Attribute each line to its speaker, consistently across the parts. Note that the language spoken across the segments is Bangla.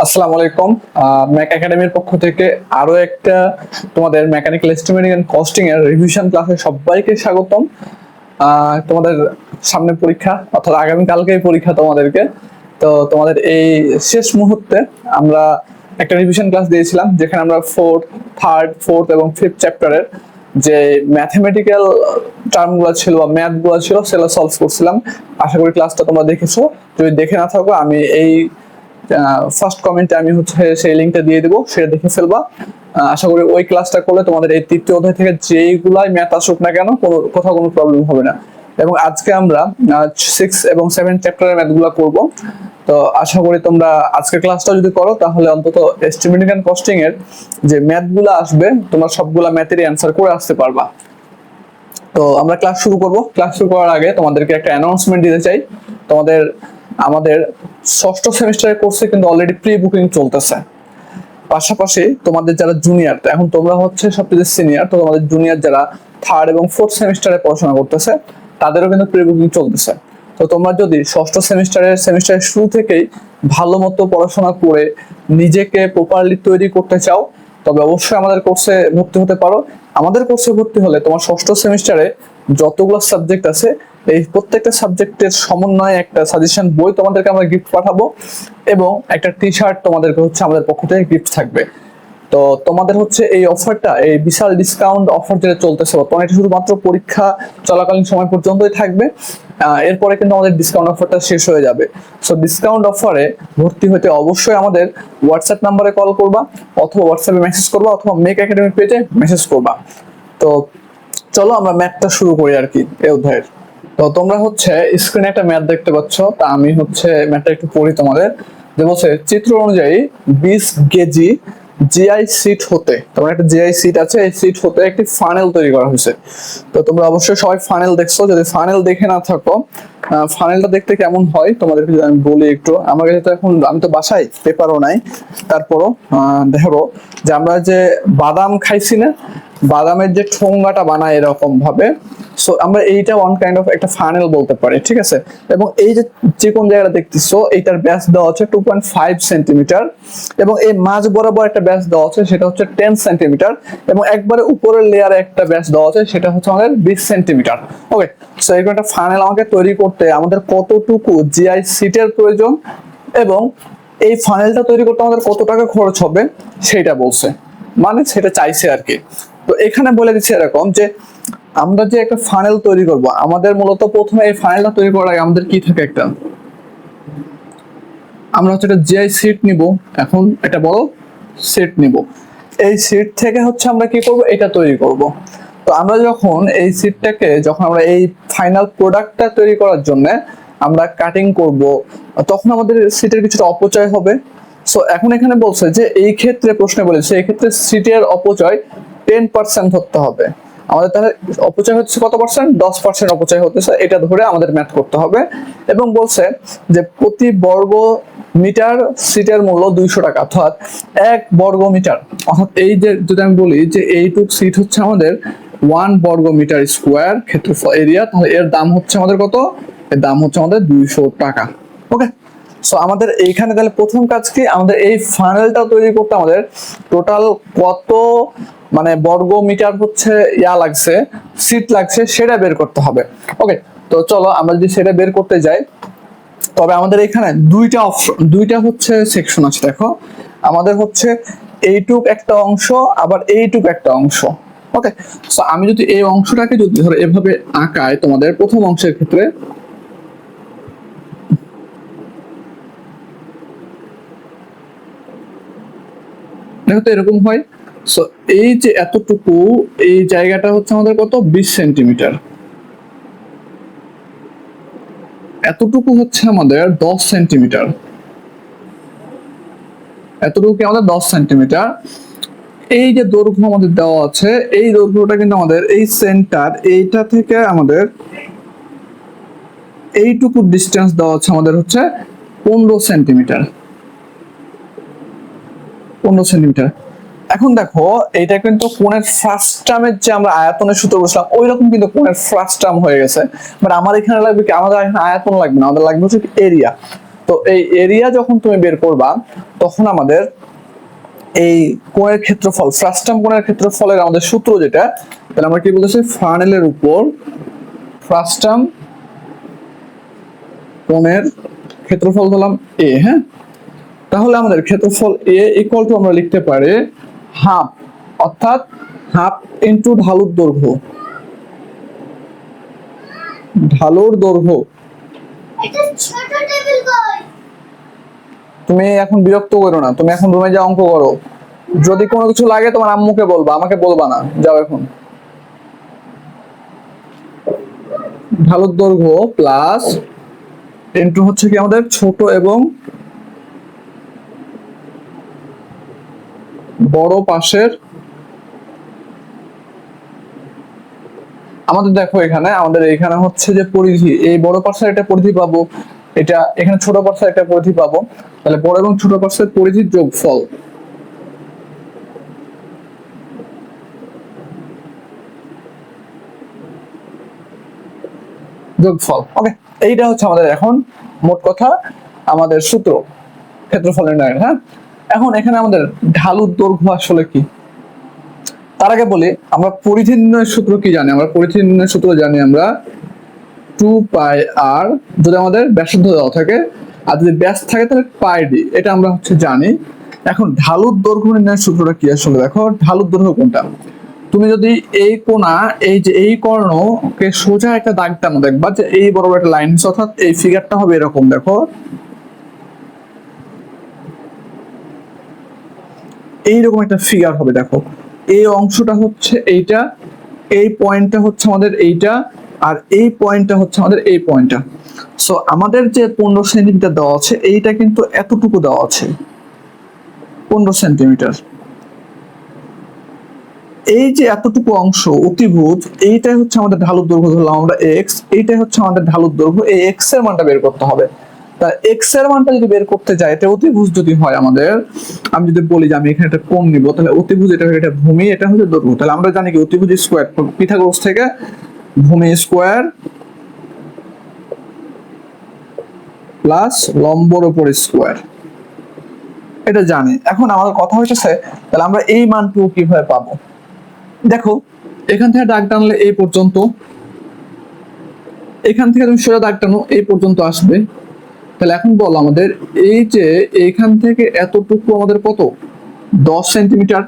Speaker 1: আসসালামু আলাইকুম। ম্যাক একাডেমির পক্ষ থেকে আরো একটা তোমাদের মেকানিক্যাল এস্টিমেটিং এন্ড কস্টিং এর রিভিশন ক্লাসে সবাইকে স্বাগতম। তোমাদের সামনে পরীক্ষা, অর্থাৎ আগামী কালকেই পরীক্ষা তোমাদেরকে। তো তোমাদের এই শেষ মুহূর্তে আমরা একটা রিভিশন ক্লাস দিয়েছিলাম, যেখানে আমরা ফোর্থ এবং ফিফথ চ্যাপ্টারের যে ম্যাথমেটিক্যাল টার্মগুলো ছিল বা ম্যাথগুলো ছিল সেগুলো সলভ করছিলাম। আশা করি ক্লাসটা তোমরা দেখেছো। যদি দেখে না থাকো, আমি এই ফার্স্ট কমেন্টে আমি সেই লিঙ্কটা দিয়ে দেবো, সেটা দেখে ফেলবা। আশা করি ওই ক্লাসটা করলে তোমাদের এই তৃতীয় অধ্যায় থেকে যেইগুলাই ম্যাথ আসুক না কেন কোথাও কোনো প্রবলেম হবে না। এবং আজকে আমরা 6 এবং 7 চ্যাপ্টারের ম্যাথগুলো করব। তো আশা করি তোমরা আজকের ক্লাসটা যদি করো, তাহলে অন্তত এস্টিমেটিং এন্ড কস্টিং এর যে ম্যাথগুলো আসবে তোমরা সবগুলা ম্যাথেরই অ্যান্সার করে আসতে পারবা। তো আমরা ক্লাস শুরু করব। ক্লাস শুরু করার আগে তোমাদেরকে একটা অ্যানাউন্সমেন্ট দিতে চাই। আমাদের ষষ্ঠ সেমিস্টারের কোর্সে কিন্তু অলরেডি প্রি বুকিং চলতেছে। পাশাপাশি তোমাদের যারা জুনিয়র, এখন তোমরা হচ্ছে সবচেয়ে সিনিয়র, তো তোমাদের জুনিয়র যারা থার্ড এবং ফোর্থ সেমিস্টারে পড়াশোনা করতেছে তাদেরও কিন্তু প্রি বুকিং চলতেছে। তো তোমরা যদি ষষ্ঠ সেমিস্টারের শুরু থেকেই ভালো মতো পড়াশোনা করে নিজেকে প্রপারলি তৈরি করতে চাও, তবে অবশ্যই আমাদের কোর্সে ভর্তি হতে পারো। আমাদের কোর্সে ভর্তি হলে তোমার ষষ্ঠ সেমিস্টারে যতগুলো সাবজেক্ট আছে, এই প্রত্যেকটা সাবজেক্টের সমন্বয়ে একটা সাজেশন বই তোমাদেরকে আমরা গিফট পাঠাবো, এবং একটা টি শার্ট তোমাদেরকে আমাদের পক্ষ থেকে গিফট থাকবে। তো তোমাদের এই অফারটা, এই বিশাল ডিসকাউন্ট অফার যেটা চলতেছে বর্তমানে, এটা শুধুমাত্র পরীক্ষা চলাকালীন সময় পর্যন্তই থাকবে। এরপরে কিন্তু আমাদের ডিসকাউন্ট অফারটা শেষ হয়ে যাবে। সো ডিসকাউন্ট অফারে ভর্তি হতে অবশ্যই আমাদের হোয়াটসঅ্যাপ নাম্বারে কল করবা, অথবা হোয়াটসঅ্যাপে মেসেজ করবা, অথবা মেক একাডেমি পেজে মেসেজ করবা। তো চলো আমরা ম্যাথটা শুরু করি আর কি এই অধ্যায়ের। তো তোমরা স্ক্রিনে একটা ম্যাথ দেখতে পাচ্ছ। তা আমি ম্যাথটা একটু পড়ি তোমাদের। যে বলছে, চিত্র অনুযায়ী 20 কেজি জিআই সিট হতে, তোমার একটা জিআই সিট আছে, এই সিট হতে একটি ফানেল তৈরি করা হয়েছে। তো তোমরা অবশ্যই সবাই ফানেল দেখছো। যদি ফানেল দেখে না থাকো, ফানেলটা দেখতে কেমন হয় তোমাদেরকে যদি আমি বলি একটু। আমার কাছে তো এখন, আমি তো বাসায় পেপারও নাই, তারপরও দেখো যে আমরা যে বাদাম খাইছি না, বাদামের যে ঠোঙ্গাটা বানায় এরকম ভাবে, সো আমরা এইটা ওয়ান কাইন্ড অফ একটা ফানেল বলতে পারি, ঠিক আছে। এবং এই যে চিকন জায়গাটা দেখতেছো, এইটার ব্যাস দেওয়া হচ্ছে 2.5 সেন্টিমিটার, এবং এই মাঝ বরাবর একটা ব্যাস দেওয়া হচ্ছে, সেটা হচ্ছে 10 সেন্টিমিটার, এবং একবারে উপরের লেয়ারে একটা ব্যাস দেওয়া হচ্ছে, সেটা হচ্ছে আমাদের 20 সেন্টিমিটার। ওকে, সো এরকম একটা ফানেল আমাকে তৈরি করতে আমাদের কতটুকু জিআই সিটের প্রয়োজন, এবং এই ফানেলটা তৈরি করতে আমাদের কত টাকা খরচ হবে সেটা বলছে, মানে সেটা চাইছে আর কি। তো এখানে বলে দিচ্ছে এরকম যে, আমরা যে একটা ফানেল তৈরি করব, আমাদের মূলত প্রথমে এই ফানেলটা তৈরি করার আগে আমাদের কি থাকে, আমরা একটা জিআই সিট নিব। এখন এটা বড় সিট নিব, এই সিট থেকে আমরা কি করব, এটা তৈরি করব। তো আমরা যখন এই সিটটাকে, যখন আমরা এই ফাইনাল প্রোডাক্টটা তৈরি করার জন্য আমরা কাটিং করব, তখন আমাদের সিটের কিছুটা অপচয় হবে। সো এখন এখানে বলছে যে এই ক্ষেত্রে, প্রশ্নে বলেছে এই ক্ষেত্রে সিটের অপচয় 10% ধরতে হবে আমাদের। তাহলে অপচয় হচ্ছে কত পার্সেন্ট? 10% অপচয় হতেছে, এটা ধরে আমাদের ম্যাথ করতে হবে। এবং বলছে যে প্রতি বর্গ মিটার সিটের মূল্য 200 টাকা, অর্থাৎ 1 বর্গ মিটার, অর্থাৎ এই যে যদি আমি বলি যে এইটুক সিট হচ্ছে আমাদের 1 বর্গ মিটার স্কোয়ার ক্ষেত্রফল এরিয়া, তাহলে এর দাম হচ্ছে আমাদের কত? এর দাম হচ্ছে আমাদের 200 টাকা। ওকে, সো আমাদের এইখানে তাহলে প্রথম কাজ কি, আমাদের এই ফানেলটা তৈরি করতে আমাদের টোটাল কত মানে বর্গ মিটার লাগছে, সিট লাগছে, সেটা বের করতে হবে। ওকে, তো চলো আমরা যদি সেটা বের করতে যাই, তবে আমাদের এখানে দুইটা সেকশন আছে। দেখো, আমাদের এইটুক একটা অংশ, আবার এইটুক একটা অংশ। ওকে, সো আমি যদি এই অংশটাকে যদি ধরো এভাবে আঁকাই, তোমাদের প্রথম অংশের ক্ষেত্রে দেখো তো এরকম হয়। সো এই যে এতটুকু, এই জায়গাটা আমাদের কত? 20 সেন্টিমিটার। এতটুকু আমাদের 10 সেন্টিমিটার। এতটুকু আমাদের 10 সেন্টিমিটার। এই যে দৈর্ঘ্য আমাদের দেওয়া আছে, এই দৈর্ঘ্যটা কিন্তু আমাদের এই সেন্টার, এইটা থেকে আমাদের এইটুকু ডিস্টেন্স দেওয়া আছে আমাদের 15 সেন্টিমিটার। 15 সেন্টিমিটার। এখন দেখো, এটা কিন্তু কোণের ফার্স্ট টার্মের যে আমরা আয়তনের সূত্র বসলাম, ওই রকম কিন্তু কোণের ফার্স্ট টার্ম হয়ে গেছে। বাট আমার এখানে লাগবে কি, আমাদের এখানে আয়তন লাগবে না, আমাদের লাগবে এরিয়া। তো এই এরিয়া যখন তুমি বের করবা তখন আমাদের এই কোণের ক্ষেত্রফল, ফ্রাস্টাম কোণের ক্ষেত্রফলের আমাদের সূত্র যেটা, তাহলে আমরা কি বলতেছি, ফার্নেলের উপর ফ্রাস্টাম কোণের ক্ষেত্রফল ধরলাম এ। হ্যাঁ, তাহলে আমাদের ক্ষেত্রফল এ ইকুয়াল টু আমরা লিখতে পারি হাফ, অর্থাৎ হাফ ইনটু ঢালুর দৈর্ঘ্য, ঢালুর দৈর্ঘ্য। তুমি এখন বিরক্ত করো না, তুমি এখন রুমে যা অঙ্ক করো, যদি কোনো কিছু লাগে তোমার আম্মুকে বলবা, আমাকে বলবা না, যাও এখন। ঢালুর দৈর্ঘ্য প্লাস ইনটু হচ্ছে কি আমাদের ছোট এবং বড় পাশের, আমাদের দেখো এখানে আমাদের এখানে হচ্ছে যে পরিধি, এই বড় পাশের একটা পরিধি পাবো, এটা এখানে ছোট পাশের একটা পরিধি পাবো, তাহলে বড় এবং ছোট পাশের পরিধির যোগফল, যোগফল। ওকে, এইটা হচ্ছে আমাদের এখন মোট কথা আমাদের সূত্র ক্ষেত্রফল নির্ণয়ের। হ্যাঁ, এখন এখানে আমাদের ঢালুর দৈর্ঘ্য আসলে কি, তার আগে বলি আমরা পরিধি নির্ণয়ের সূত্র কি জানি। আমরা পরিধি নির্ণয়ের সূত্র জানি আমরা 2πr, যদি আমাদের ব্যাসার্ধ দেওয়া থাকে, আর যদি ব্যাস থাকে তাহলে πd, এটা আমরা হচ্ছে জানি। এখন ঢালুর দৈর্ঘ্য নির্ণয়ের সূত্রটা কি আসলে, দেখো ঢালুর দৈর্ঘ্য কোনটা, তুমি যদি এই কোণা, এই যে এই কর্ণকে সোজা একটা দাগ টানো, দেখবা যে এই বরাবর একটা লাইন, অর্থাৎ এই ফিগারটা হবে এরকম, দেখো এইরকম একটা ফিগার হবে। দেখো এই অংশটা হচ্ছে এইটা, এই পয়েন্টটা হচ্ছে আমাদের এইটা, আর এই পয়েন্টটা হচ্ছে আমাদের এই পয়েন্টটা। সো আমাদের যে 15 সেন্টিমিটার দেওয়া আছে, এইটা কিন্তু এতটুকু দেওয়া আছে 15 সেন্টিমিটার। এই যে এতটুকু অংশ অতিভুজ, এইটাই হচ্ছে আমাদের ঢালুর দৈর্ঘ্য, ধরলাম আমরা এক্স, এইটাই হচ্ছে আমাদের ঢালুর দৈর্ঘ্য। এই এক্স এর মানটা বের করতে হবে। তা এক্স এর মানটা যদি বের করতে যাই, এটা অতিভুজ যদি হয় আমাদের, আমি যদি বলি যে আমি এখানে একটা কোণ নিব, তাহলে অতিভুজ এটা এটা ভূমি, এটা হচ্ছে দৈর্ঘ্য। তাহলে আমরা জানি কি অতিভুজ স্কয়ার, পিথাগোরাস থেকে ভূমি স্কয়ার প্লাস লম্বর উপর স্কয়ার, এটা জানি। এখন আমাদের কথা হইতেছে তাহলে আমরা এই মানটুকু কিভাবে পাবো। দেখো এখান থেকে দাগ টানলে এই পর্যন্ত, এখান থেকে তুমি সোজা দাগ টানো এই পর্যন্ত আসবে। তাহলে এখন বলো আমাদের এই যে এইখান থেকে এতটুকু আমাদের কত, 10 সেন্টিমিটার।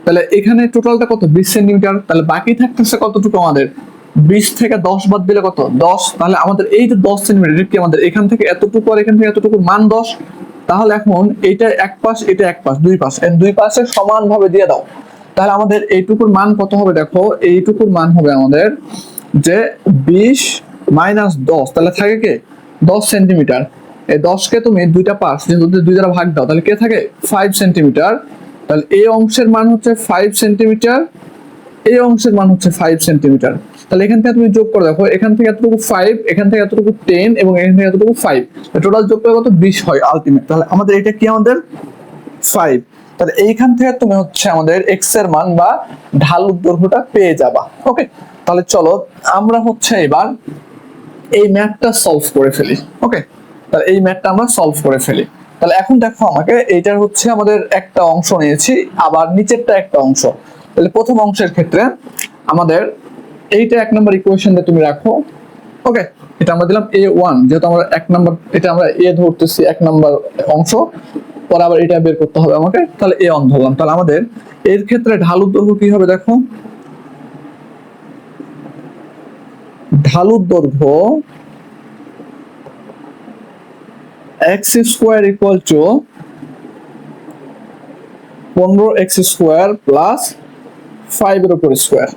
Speaker 1: তাহলে এখানে টোটালটা কত, 20 সেন্টিমিটার। তাহলে বাকি থাকতেছে কতটুকু আমাদের, 20 থেকে 10 বাদ দিলে কত, 10। তাহলে আমাদের এই যে 10 সেন্টিমিটার কি আমাদের এখান থেকে এতটুকু আর এখান থেকে এতটুকুর মান 10। তাহলে এখন এইটা এক পাশ, এটা এক পাশ, দুই পাশ, দুই পাশে সমান ভাবে দিয়ে দাও। তাহলে আমাদের এইটুকুর মান কত হবে, দেখো এইটুকুর মান হবে আমাদের যে 20 মাইনাস 10, তাহলে থাকে কে 10 সেন্টিমিটার। এই 10 কে তুমি দুইটা পাশ যেহেতু দুই দ্বারা ভাগ দাও, তাহলে কে থাকে 5 সেন্টিমিটার। তাহলে এই অংশের মান হচ্ছে 5 সেন্টিমিটার, এই অংশের মান হচ্ছে 5 সেন্টিমিটার। তাহলে এখান থেকে তুমি যোগ করে দেখো, এখান থেকে এতটুকু 5, এখান থেকে এতটুকু 10 এবং এখান থেকে এতটুকু 5, টোটাল যোগ করে কত 20 হয় আলটিমেট। তাহলে আমাদের এটা কি, আমাদের 5। তাহলে এইখান থেকে তুমি হচ্ছে আমাদের এক্স এর মান বা ঢালুর দৈর্ঘ্যটা পেয়ে যাবা। ওকে, তাহলে চলো আমরা হচ্ছে এবার এই ম্যাথটা সলভ করে ফেলি। ওকে, তাহলে এই ম্যাথটা আমরা সলভ করে ফেলি। তাহলে এখন দেখো আমাকে এইটার হচ্ছে আমাদের একটা অংশ নিয়েছি, আবার নিচেরটা একটা অংশ। তাহলে প্রথম অংশের ক্ষেত্রে আমাদের এইটা 1 নম্বর ইকুয়েশনে তুমি রাখো। ওকে, এটা আমরা দিলাম a1, যেহেতু আমরা 1 নম্বর, এটা আমরা a ধরতেছি 1 নম্বর অংশ, পরে আবার এটা বের করতে হবে আমাকে, তাহলে a1 ধরলাম। তাহলে আমাদের এর ক্ষেত্রে ঢালুর দৈর্ঘ্য কি হবে, দেখো ঢালুর দৈর্ঘ্য x square equal to 15x square plus 5 এর উপর স্কয়ার।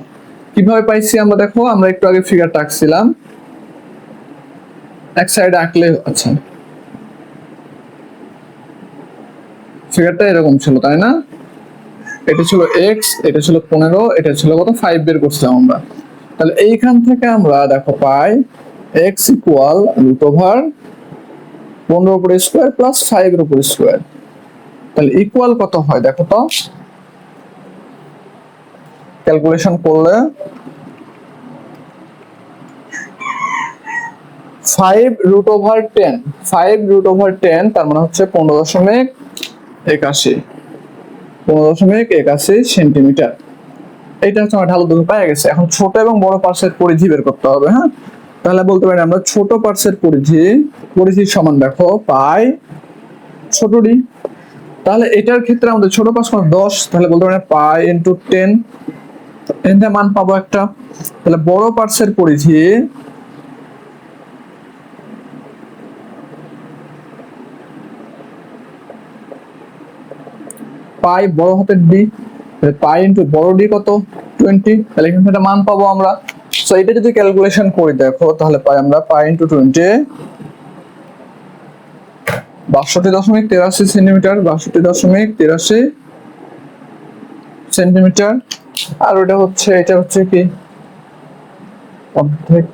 Speaker 1: কিভাবে পাইছি আমরা, দেখো আমরা একটু আগে ফিগারটা আঁকছিলাম, এক সাইডে আঁকলে, আচ্ছা ফিগারটা এরকম ছিল তাই না, এটা ছিল x, এটা ছিল 15, এটা ছিল কত 5 বের করছিলাম আমরা। তাহলে এইখান থেকে আমরা দেখো পাই x ইকুয়াল রুট ওভার 15 উপর স্কয়ার প্লাস 5 এর উপর স্কয়ার। তাহলে ইকুয়াল কত হয় দেখো তো, ক্যালকুলেশন করলে 5√10, 5√10 তার মানে হচ্ছে 15.81, 15.81 সেন্টিমিটার। এটা হচ্ছে আমার ঢালু দৈর্ঘ্য পাওয়া গেছে। এখন ছোট এবং বড় পার্শ্বের পরিধি বের করতে হবে। হ্যাঁ, তাহলে বলতে পারি আমরা ছোট পার্শ্বের পরিধি সমান দেখো পাই ছোট ডি। তাহলে এটার ক্ষেত্রে আমাদের ছোট পার্শ্ব 10, তাহলে বলতে পারি পাই ইন্টু 10, এখানে মান পাবো একটা। তাহলে বড় পার্শ্বের পরিধি পাই বড় হাতের ডি, পাই ইন্টু বড় ডি কত 20, তাহলে এখানে একটা মান পাবো আমরা। সো এটা যদি ক্যালকুলেশন করি দেখো তাহলে পাই আমরা পাই ইন্টু 20 62.83 সেন্টিমিটার, 62.83 সেন্টিমিটার। আর এটা হচ্ছে কি অর্ধেক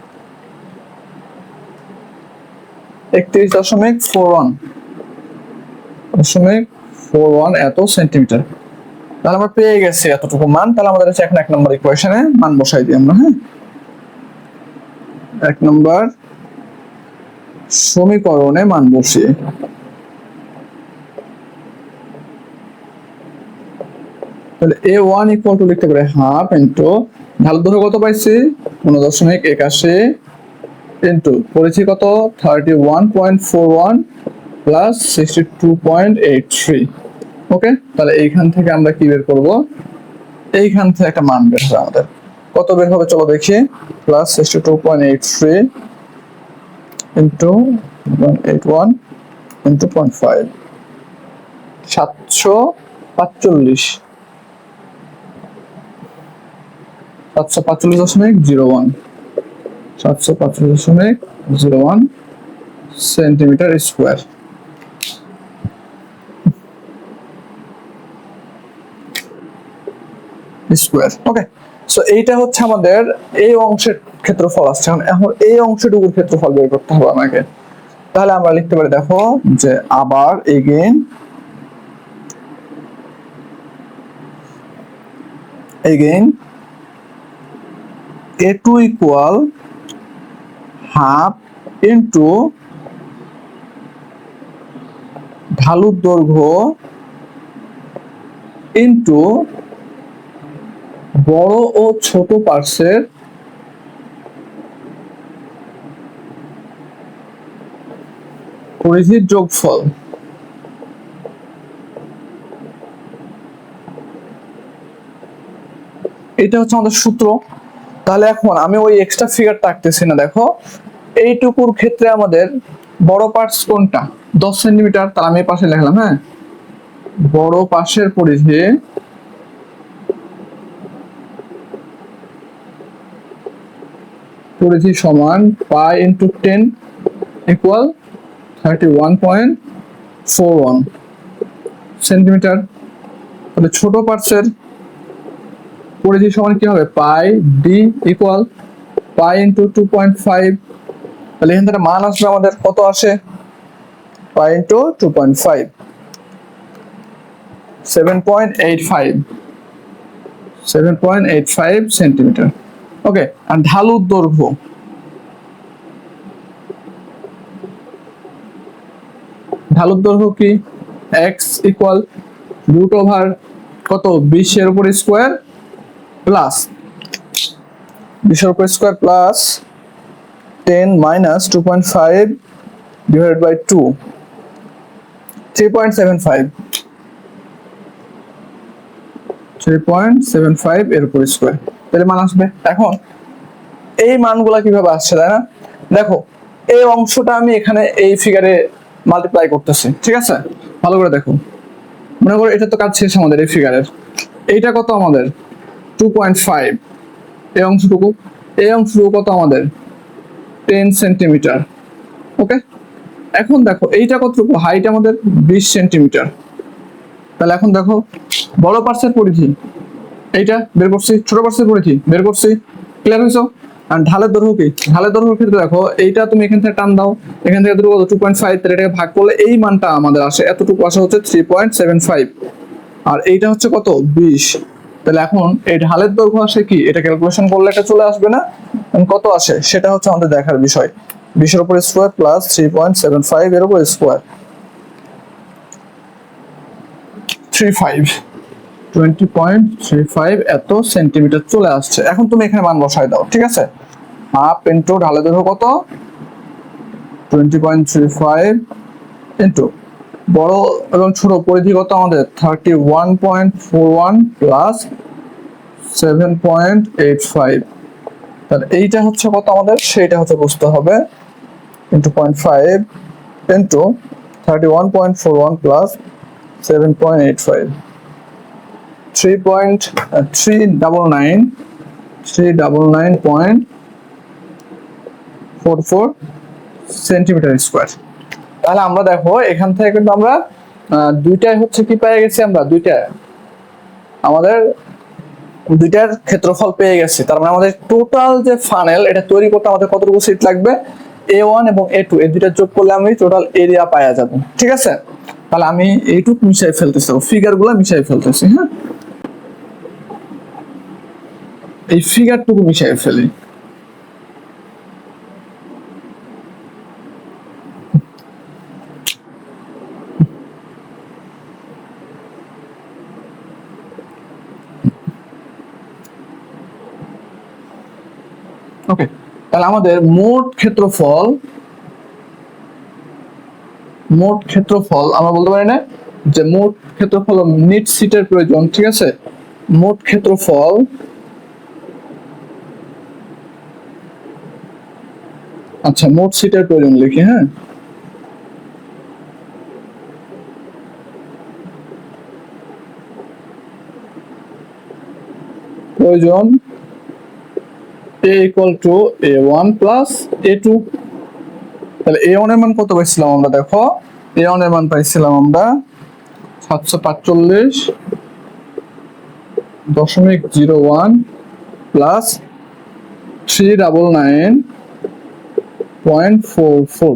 Speaker 1: 31.41 এত সেন্টিমিটার। তাহলে আমরা পেয়ে গেছি এতটুকু মান। তাহলে আমাদের হচ্ছে এখন 1 নম্বর ইকুয়েশনে মান বসাই দিই আমরা। হ্যাঁ, 1 নম্বর সমীকরণে মান বসিয়ে তাহলে a1 ইকুয়াল টু লিখতে পারি হাফ ইন্টু ঢাল দৈর্ঘ্য কত পাইছি 15.81 ইন্টু পরিধি কত 31.41 প্লাস 62.83। ওকে, তাহলে এইখান থেকে আমরা কি বের করব, এইখান থেকে একটা মান বের হবে আমাদের। কত বের হবে চলো দেখি, plus 62.83 into 181 into 0.5, 745, 745.01, 745.01 centimetre square. Okay, so এইটা হচ্ছে আমাদের এই অংশের ক্ষেত্রফল আসছে। এখন এই অংশটুকুর ক্ষেত্রফল বের করতে হবে আমাকে। তাহলে আমরা লিখতে পারি দেখো যে আবার again a2 equal half into ঢালুর দৈর্ঘ্য ইন্টু বড় ও ছোট পার্শ্বের পরিধির যোগফল। এটা হচ্ছে আমাদের সূত্র। তাহলে এখন আমি ওই এক্সট্রা ফিগারটা আঁকতেছি না, দেখো এইটুকুর ক্ষেত্রে আমাদের বড় পার্টস কোনটা 10 সেন্টিমিটার, তাহলে আমি এই পাশে লিখলাম। হ্যাঁ, বড় পাশের পরিধি সমান পাই ইন্টু 10 ইকুয়াল 31.41 সেন্টিমিটার। তাহলে ছোট পার্টসের পরিধি সমান কি হবে, পাই ডি ইকুয়াল পাই ইন্টু 2.5। তাহলে এখান থেকে মান আসবে আমাদের কত আসে, পাই ইন্টু 2.5, 7.85 সেন্টিমিটার। ওকে, আর ঢালুর দৈর্ঘ্য কি x ইকুয়াল রুট ওভার কত 20 এর উপর square plus 10 minus 2.5 divided by 2, 3.75 এর উপর স্কয়ার। তাহলে মান আসবে। এখন এই মানগুলা কিভাবে আসছে তাই না, দেখো এই অংশটা আমি এখানে এই ফিগারে মাল্টিপ্লাই করতেছি, ঠিক আছে? ভালো করে দেখো, মনে করো এটা তো কাজ শেষ আমাদের এই ফিগারের। এইটা কত আমাদের 2.5, এই অংশটুকু কত আমাদের 10 সেন্টিমিটার। ওকে, এখন দেখো এইটা কতটুকু হাইট আমাদের 20 সেন্টিমিটার। তাহলে এখন দেখো বড় পার্শ্বের পরিধি এইটা বের করছি, ছোট পার্শ্বের পরিধি বের করছি। ক্লিয়ার হয়েছে? আর ঢালের দৈর্ঘ্য কি, ঢালের দৈর্ঘ্যের ক্ষেত্রে দেখো এইটা তুমি এখান থেকে টান দাও, এখান থেকে দৈর্ঘ্য 2.5, তাহলে এটাকে ভাগ করলে এই মানটা আমাদের আসে, এতটুকু আসে হচ্ছে 3.75, আর এইটা হচ্ছে কত 20। তাহলে এখন এই ঢালের দৈর্ঘ্য আসে কি, এটা ক্যালকুলেশন করলে এটা চলে আসবে না, কত আসে সেটা হচ্ছে আমাদের দেখার বিষয়। 20 এর উপর স্কয়ার প্লাস 3.75 এর উপর স্কয়ার 35 20.35 এত সেন্টিমিটার চলে আসছে। এখন তুমি এখানে মান বসাই দাও, ঠিক আছে? হাফ ইনটু ঢালের দৈর্ঘ্য কত 20.35 ইনটু বড় এবং ছোট পরিধি কত আমাদের 31.41 প্লাস 7.85, তাহলে এইটা হচ্ছে কত আমাদের, সেইটা হচ্ছে বুঝতে হবে into 0.5 into 31.41 plus 7.85 399.44 centimetre square. তাহলে আমরা দেখো এখান থেকে কিন্তু আমরা দুইটাই হচ্ছে কি পেয়ে গেছি, আমরা আমাদের দুইটার ক্ষেত্রফল পেয়ে গেছি। তার মানে আমাদের টোটাল যে ফানেল এটা তৈরি করতে আমাদের কতটুকু সিট লাগবে, A1 এবং A2 এই দুইটা যোগ করলে আমি টোটাল এরিয়া পাওয়া যাব, ঠিক আছে? তাহলে আমি এইটুক মিশাই ফেলতেছি, ফিগারগুলো মিশাই ফেলতেছি। হ্যাঁ, এই ফিগারটুকু মিশাই ফেলি। ওকে, তাহলে আমাদের মোট ক্ষেত্রফল আমরা বলতে পারি না যে মোট ক্ষেত্রফল নিট সিটের প্রয়োজন, ঠিক আছে? মোট ক্ষেত্রফল আচ্ছা মোট সিটের প্রয়োজন লিখি। হ্যাঁ, প্রয়োজন A equal to A1 plus A2। তাহলে A1 এর মান কত পাইছিলাম আমরা, দেখো A1 এর মান পাইছিলাম আমরা 745.01 প্লাস 399.44।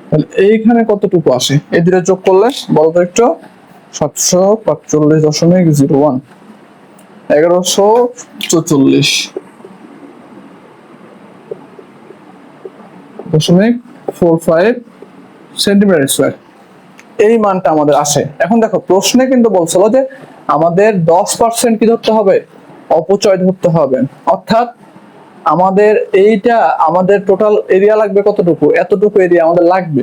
Speaker 1: তাহলে এইখানে কতটুকু আসে, এই দুটো যোগ করলে বলো তো একটু, 745.01 1144.45 সেন্টিমিটার স্কয়ার, এই মানটা আমাদের আসে। এখন দেখো প্রশ্নে কিন্তু বলছিল যে আমাদের 10% কি ধরতে হবে, অপচয় ধরতে হবে। অর্থাৎ আমাদের এইটা আমাদের টোটাল এরিয়া লাগবে কতটুকু, এতটুকু এরিয়া আমাদের লাগবে,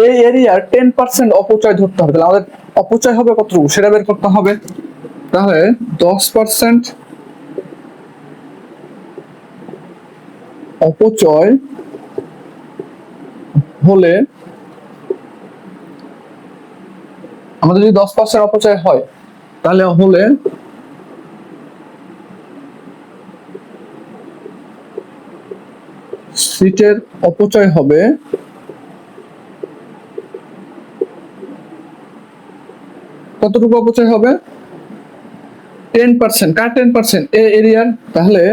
Speaker 1: এই এরিয়ার 10% অপচয় ধরতে হবে। তাহলে আমাদের অপচয় হবে কতটুকু সেটা বের করতে হবে। তাহলে 10% অপচয় হলে, আমাদের যদি 10% অপচয় হয় তাহলে হলে সিটের অপচয় হবে কতটুকু, অপচয় হবে 10%। কার 10%, এ এরিয়ার। তাহলে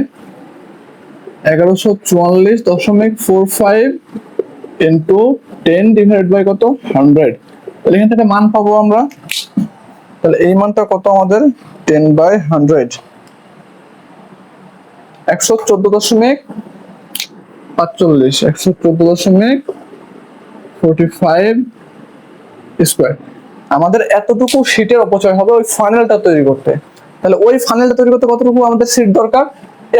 Speaker 1: 1144.45 ইন্টু 10 ডিভাইড বাই কত 100। তাহলে এখান থেকে মান পাবো আমরা, তাহলে এই মানটা কত আমাদের 10/100 114.45 114.45 স্কয়ার। আমাদের এতটুকু শীটের অপচয় হবে ওই ফানেলটা তৈরি করতে। তাহলে ওই ফানেলটা তৈরি করতে কতটুকু আমাদের শীট দরকার,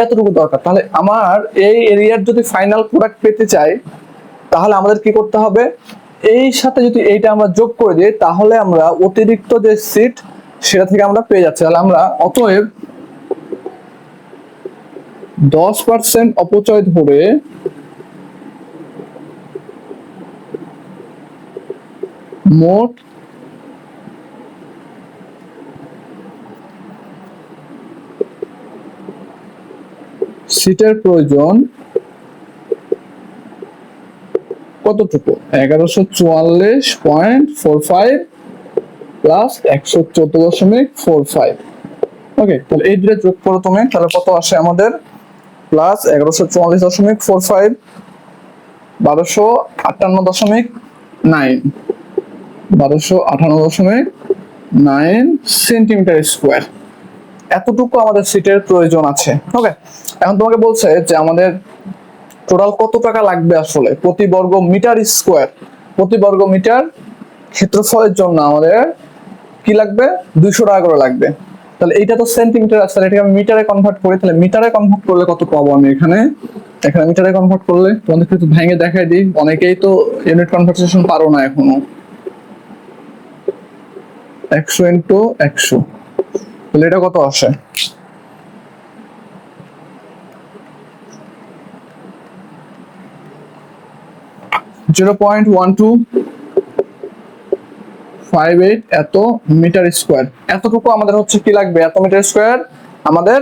Speaker 1: এতটুকু দরকার। তাহলে আমার এই এরিয়ার যদি ফাইনাল প্রোডাক্ট পেতে চাই তাহলে আমাদের কি করতে হবে, এই সাথে যদি এইটা আমরা যোগ করে দিই তাহলে আমরা অতিরিক্ত যে সিট সেটা থেকে আমরা পেয়ে যাচ্ছি। তাহলে আমরা অতএব 10% অপচয় ধরে মোট সিটের প্রয়োজন কতটুকু, 1144.45 প্লাস 114.45। ওকে, তাহলে এই দুটো যোগ করো তুমি, তাহলে কত আসে আমাদের, প্লাস 1144.45 1258.9 সেন্টিমিটার স্কয়ার, এতটুকু আমাদের সিটের প্রয়োজন আছে। ওকে, এখন তোমাকে বলছে যে আমাদের টোটাল কত টাকা লাগবে আসলে প্রতি বর্গ মিটার স্কোয়ার, প্রতি বর্গ মিটার ক্ষেত্রফলের জন্য আমাদের কি লাগবে, 200 টাকা করে লাগবে। তাহলে এইটা তো সেন্টিমিটার আছে, তাহলে এটাকে আমি মিটারে কনভার্ট করি, তাহলে মিটারে কনভার্ট করলে কত পাবো আমি এখানে, এখানে মিটারে কনভার্ট করলে তোমাদেরকে একটু ভেঙে দেখাই দিই, অনেকেই তো ইউনিট কনভার্সেশন পারো না এখনো। 100 ইন্টু 100, তাহলে এটা কত আসে, 0.1258 এত মিটার স্কোয়ার। এতটুকু আমাদের হচ্ছে কি লাগবে, এত মিটার স্কোয়ার আমাদের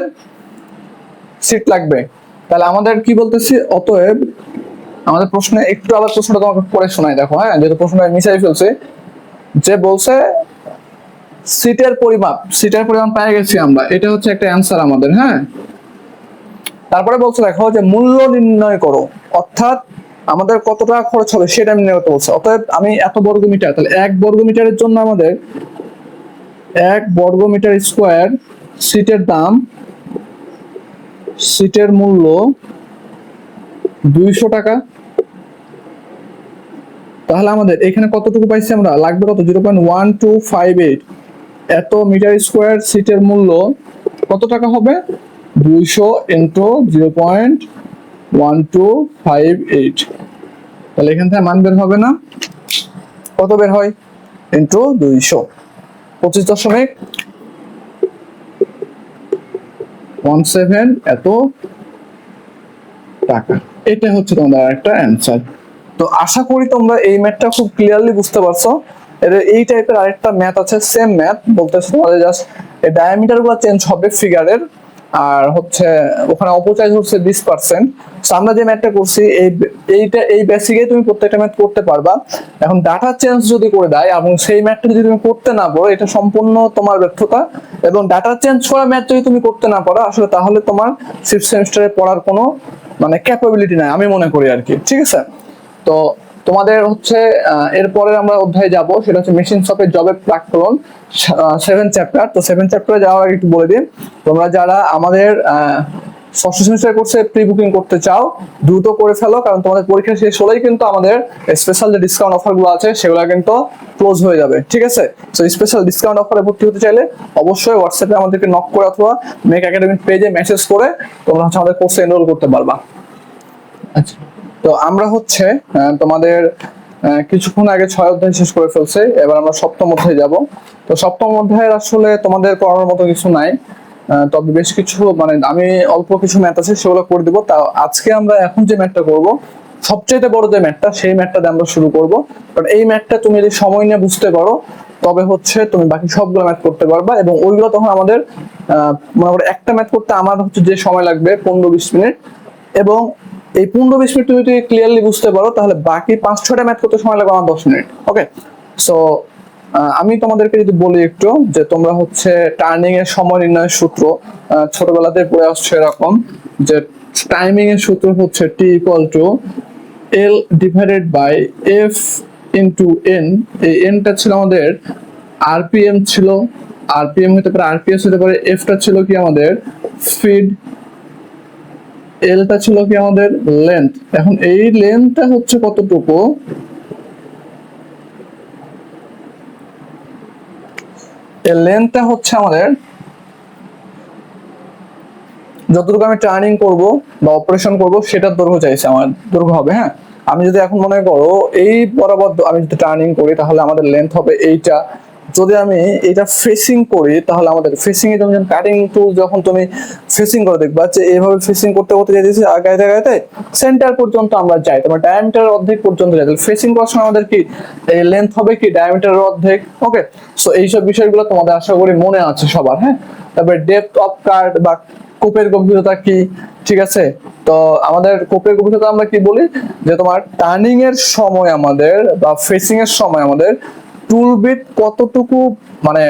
Speaker 1: সিট লাগবে। তাহলে আমাদের কি বলতেছি, অতএব আমাদের প্রশ্নে একটু আবার প্রশ্নটা তোমাকে পড়ে শোনাই, দেখো হ্যাঁ, যেহেতু প্রশ্নটা মিশাই ফেলছে, যে বলছে সিটের পরিমাপ, সিটের পরিমাণ পেয়ে গেছি আমরা, এটা হচ্ছে একটা অ্যান্সার আমাদের, হ্যাঁ। তারপরে বলছে দেখো যে মূল্য নির্ণয় করো, অর্থাৎ আমাদের কত টাকা খরচ হবে সেটা নির্ণয় করতে বলছে। অতএব আমি এত বর্গ মিটার, তাহলে 1 বর্গ মিটারের জন্য আমাদের 1 বর্গ মিটার স্কোয়ার সিটের দাম, সিটের মূল্য 200 টাকা। তাহলে আমাদের এখানে কতটুকু পাইছি আমরা, লাগবে কত, 0.1258 এত মিটার স্কোয়ার সিটের মূল্য কত টাকা হবে, 200 ইন্টু 0.1258। তাহলে এখান থেকে মান বের হবে না, কত বের হয়, ইন্টু 200, 25.17 এত টাকা। এটা হচ্ছে তোমাদের একটা অ্যান্সার। তো আশা করি তোমরা এই ম্যাথটা খুব ক্লিয়ারলি বুঝতে পারছো। এর এই টাইপের আরেকটা ম্যাথ আছে, সেম ম্যাথ, বলতেছে তোমাদের জাস্ট এই ডায়ামিটার গুলো চেঞ্জ হবে ফিগারের, আর হচ্ছে ওখানে অপচয় হচ্ছে 20%। সো আমরা যে ম্যাথটা করছি এই বেসিকে তুমি প্রত্যেকটা ম্যাথ করতে পারবা। এখন ডাটা চেঞ্জ যদি করে দেয় এবং সেই ম্যাথটা যদি তুমি করতে না পারো, এটা সম্পূর্ণ তোমার ব্যর্থতা। এবং ডাটা চেঞ্জ করা ম্যাথ যদি তুমি করতে না পারো আসলে, তাহলে তোমার 6th সেমিস্টারে পড়ার কোনো মানে ক্যাপাবিলিটি নাই আমি মনে করি আর কি, ঠিক আছে। তো তোমাদের হচ্ছে এরপরে আমরা অধ্যায়ে যাব, সেটা হচ্ছে মেশিন শপের জবের প্রাক্কলন 7 চ্যাপ্টার। তো 7 চ্যাপ্টারে যাওয়ার আগে একটু বলে দিই, তোমরা যারা আমাদের ষষ্ঠ সেমিস্টার কোর্সে প্রি বুকিং করতে চাও দ্রুত করে ফেলো, কারণ তোমাদের পরীক্ষা শেষ হলেই কিন্তু আমাদের স্পেশাল যে ডিসকাউন্ট অফার গুলো আছে সেগুলো কিন্তু ক্লোজ হয়ে যাবে, ঠিক আছে। সো স্পেশাল ডিসকাউন্ট অফারে ভর্তি হতে চাইলে অবশ্যই হোয়াটসঅ্যাপে আমাদেরকে নক করে অথবা মেক একাডেমি পেজে মেসেজ করে তোমরা হচ্ছে আমাদের কোর্সে এনরোল করতে পারবা। আচ্ছা, তো আমরা হচ্ছে তোমাদের কিছুক্ষণ আগে 6 অধ্যায় শেষ করে ফেলছে, এবার আমরা 7ম অধ্যায়ে যাব। তো 7ম অধ্যায়ের আসলে তোমাদের করার মতো কিছু নাই, তবে বেশ কিছু মানে আমি অল্প কিছু ম্যাথ আছে সেগুলো করে দিব। তা আজকে আমরা এখন যে ম্যাথটা করব, সবচেয়ে বড় যে ম্যাথটা, সেই ম্যাথটা দিয়ে আমরা শুরু করব। কারণ এই ম্যাথটা তুমি যদি সময় নিয়ে বুঝতে পারো তবে হচ্ছে তুমি বাকি সবগুলো ম্যাথ করতে পারবা, এবং ওইগুলো তখন আমাদের মনে করো একটা ম্যাথ করতে আমার হচ্ছে যে সময় লাগবে 15-20 মিনিট, এবং এই 15-20 মিনিট তুমি যদি ক্লিয়ারলি বুঝতে পারো তাহলে বাকি 5-6টা ম্যাথ করতে সময় লাগবে আমার 10 মিনিট। ওকে, সো আমি তোমাদেরকে যদি বলি একটু, যে তোমরা হচ্ছে টার্নিং এর সময় নির্ণয়ের সূত্র ছোটবেলাতে পড়ে আসছে এরকম, যে টাইমিং এর সূত্র হচ্ছে T equal to L divided by F into N। এই Nটা ছিল আমাদের আরপিএম ছিল, আরপিএম হতে পারে, আরপিএস হতে পারে, F টা ছিল কি আমাদের স্পিড, এলটা ছিল কি আমাদের লেন্থ। এখন এই লেন্থটা হচ্ছে কতটুকু, এই লেন্থটা হচ্ছে আমাদের যতটুকু আমি টার্নিং করব বা অপারেশন করব সেটার দৈর্ঘ্য চাইছে, আমার দৈর্ঘ্য হবে, হ্যাঁ। আমি যদি এখন মনে করো এই বরাবর আমি যদি টার্নিং করি তাহলে আমাদের লেন্থ হবে এইটা। যদি আমি এটা ফেসিং করি তাহলে আমাদের ফেসিং এ যখন কাটিং টুল যখন তুমি ফেসিং করে দেখবা যে এইভাবে ফেসিং করতে করতে যাইতেছি আগাইতে আগাইতে সেন্টার পর্যন্ত আমরা যাই, তোমার ডায়ামিটারের অর্ধেক পর্যন্ত যাই। তাহলে ফেসিং করার সময় আমাদের কি এই লেন্থ হবে কি ডায়ামিটারের অর্ধেক। ওকে, সো এইসব বিষয়গুলো তোমাদের আশা করি মনে আছে সবার, হ্যাঁ। তারপরে ডেপথ অফ কাট বা কোপের গভীরতা কি, ঠিক আছে। তো আমাদের কোপের গভীরতা আমরা কি বলি, যে তোমার টার্নিং এর সময় আমাদের বা ফেসিং এর সময় আমাদের টুল বিট কতটুকু মানে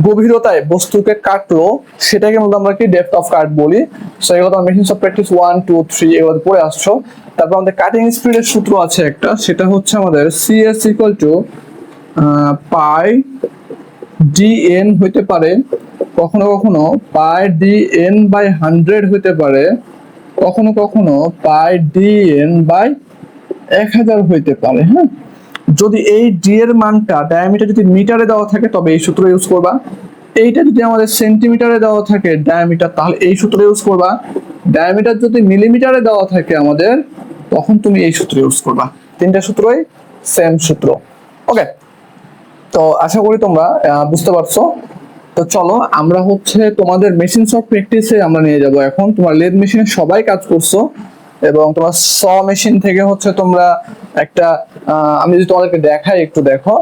Speaker 1: গভীরতায় বস্তুকে কাটলো সেটাকে মধ্যে আমরা কি ডেপথ অফ কাট বলি। সো এগুলো মেশিন অফ প্র্যাকটিস 1, 2, 3 এগুলো পড়ে আসছো। তারপর আমাদের কাটিং স্পিডের সূত্র আছে একটা, সেটা হচ্ছে আমাদের CS equal to pi D N হইতে পারে, কখনো কখনো পাই ডিএন বাই 100 হইতে পারে, কখনো কখনো পাই ডিএন বাই 1000 হইতে পারে। হ্যাঁ, যদি এই ডি এর মানটা ডায়ামিটার যদি মিটারে দেওয়া থাকে তবে এই সূত্র ইউজ করবা। এইটা যদি আমাদের সেন্টিমিটারে দেওয়া থাকে ডায়ামিটার, তাহলে এই সূত্র ইউজ করবা। ডায়ামিটার যদি মিলিমিটারে দেওয়া থাকে আমাদের, তখন তুমি এই সূত্র ইউজ করবা। তিনটা সূত্রই সেম সূত্র। ওকে, তো আশা করি তোমরা বুঝতে পারছো। তো চলো আমরা হচ্ছে তোমাদের মেশিন সফট প্র্যাকটিসে আমরা নিয়ে যাব। এখন তোমার লেদ মেশিনে সবাই কাজ করছো এবং তোমার স মেশিন থেকে হচ্ছে তোমরা একটা আমি যদি তোমাদেরকে দেখাই, একটু দেখো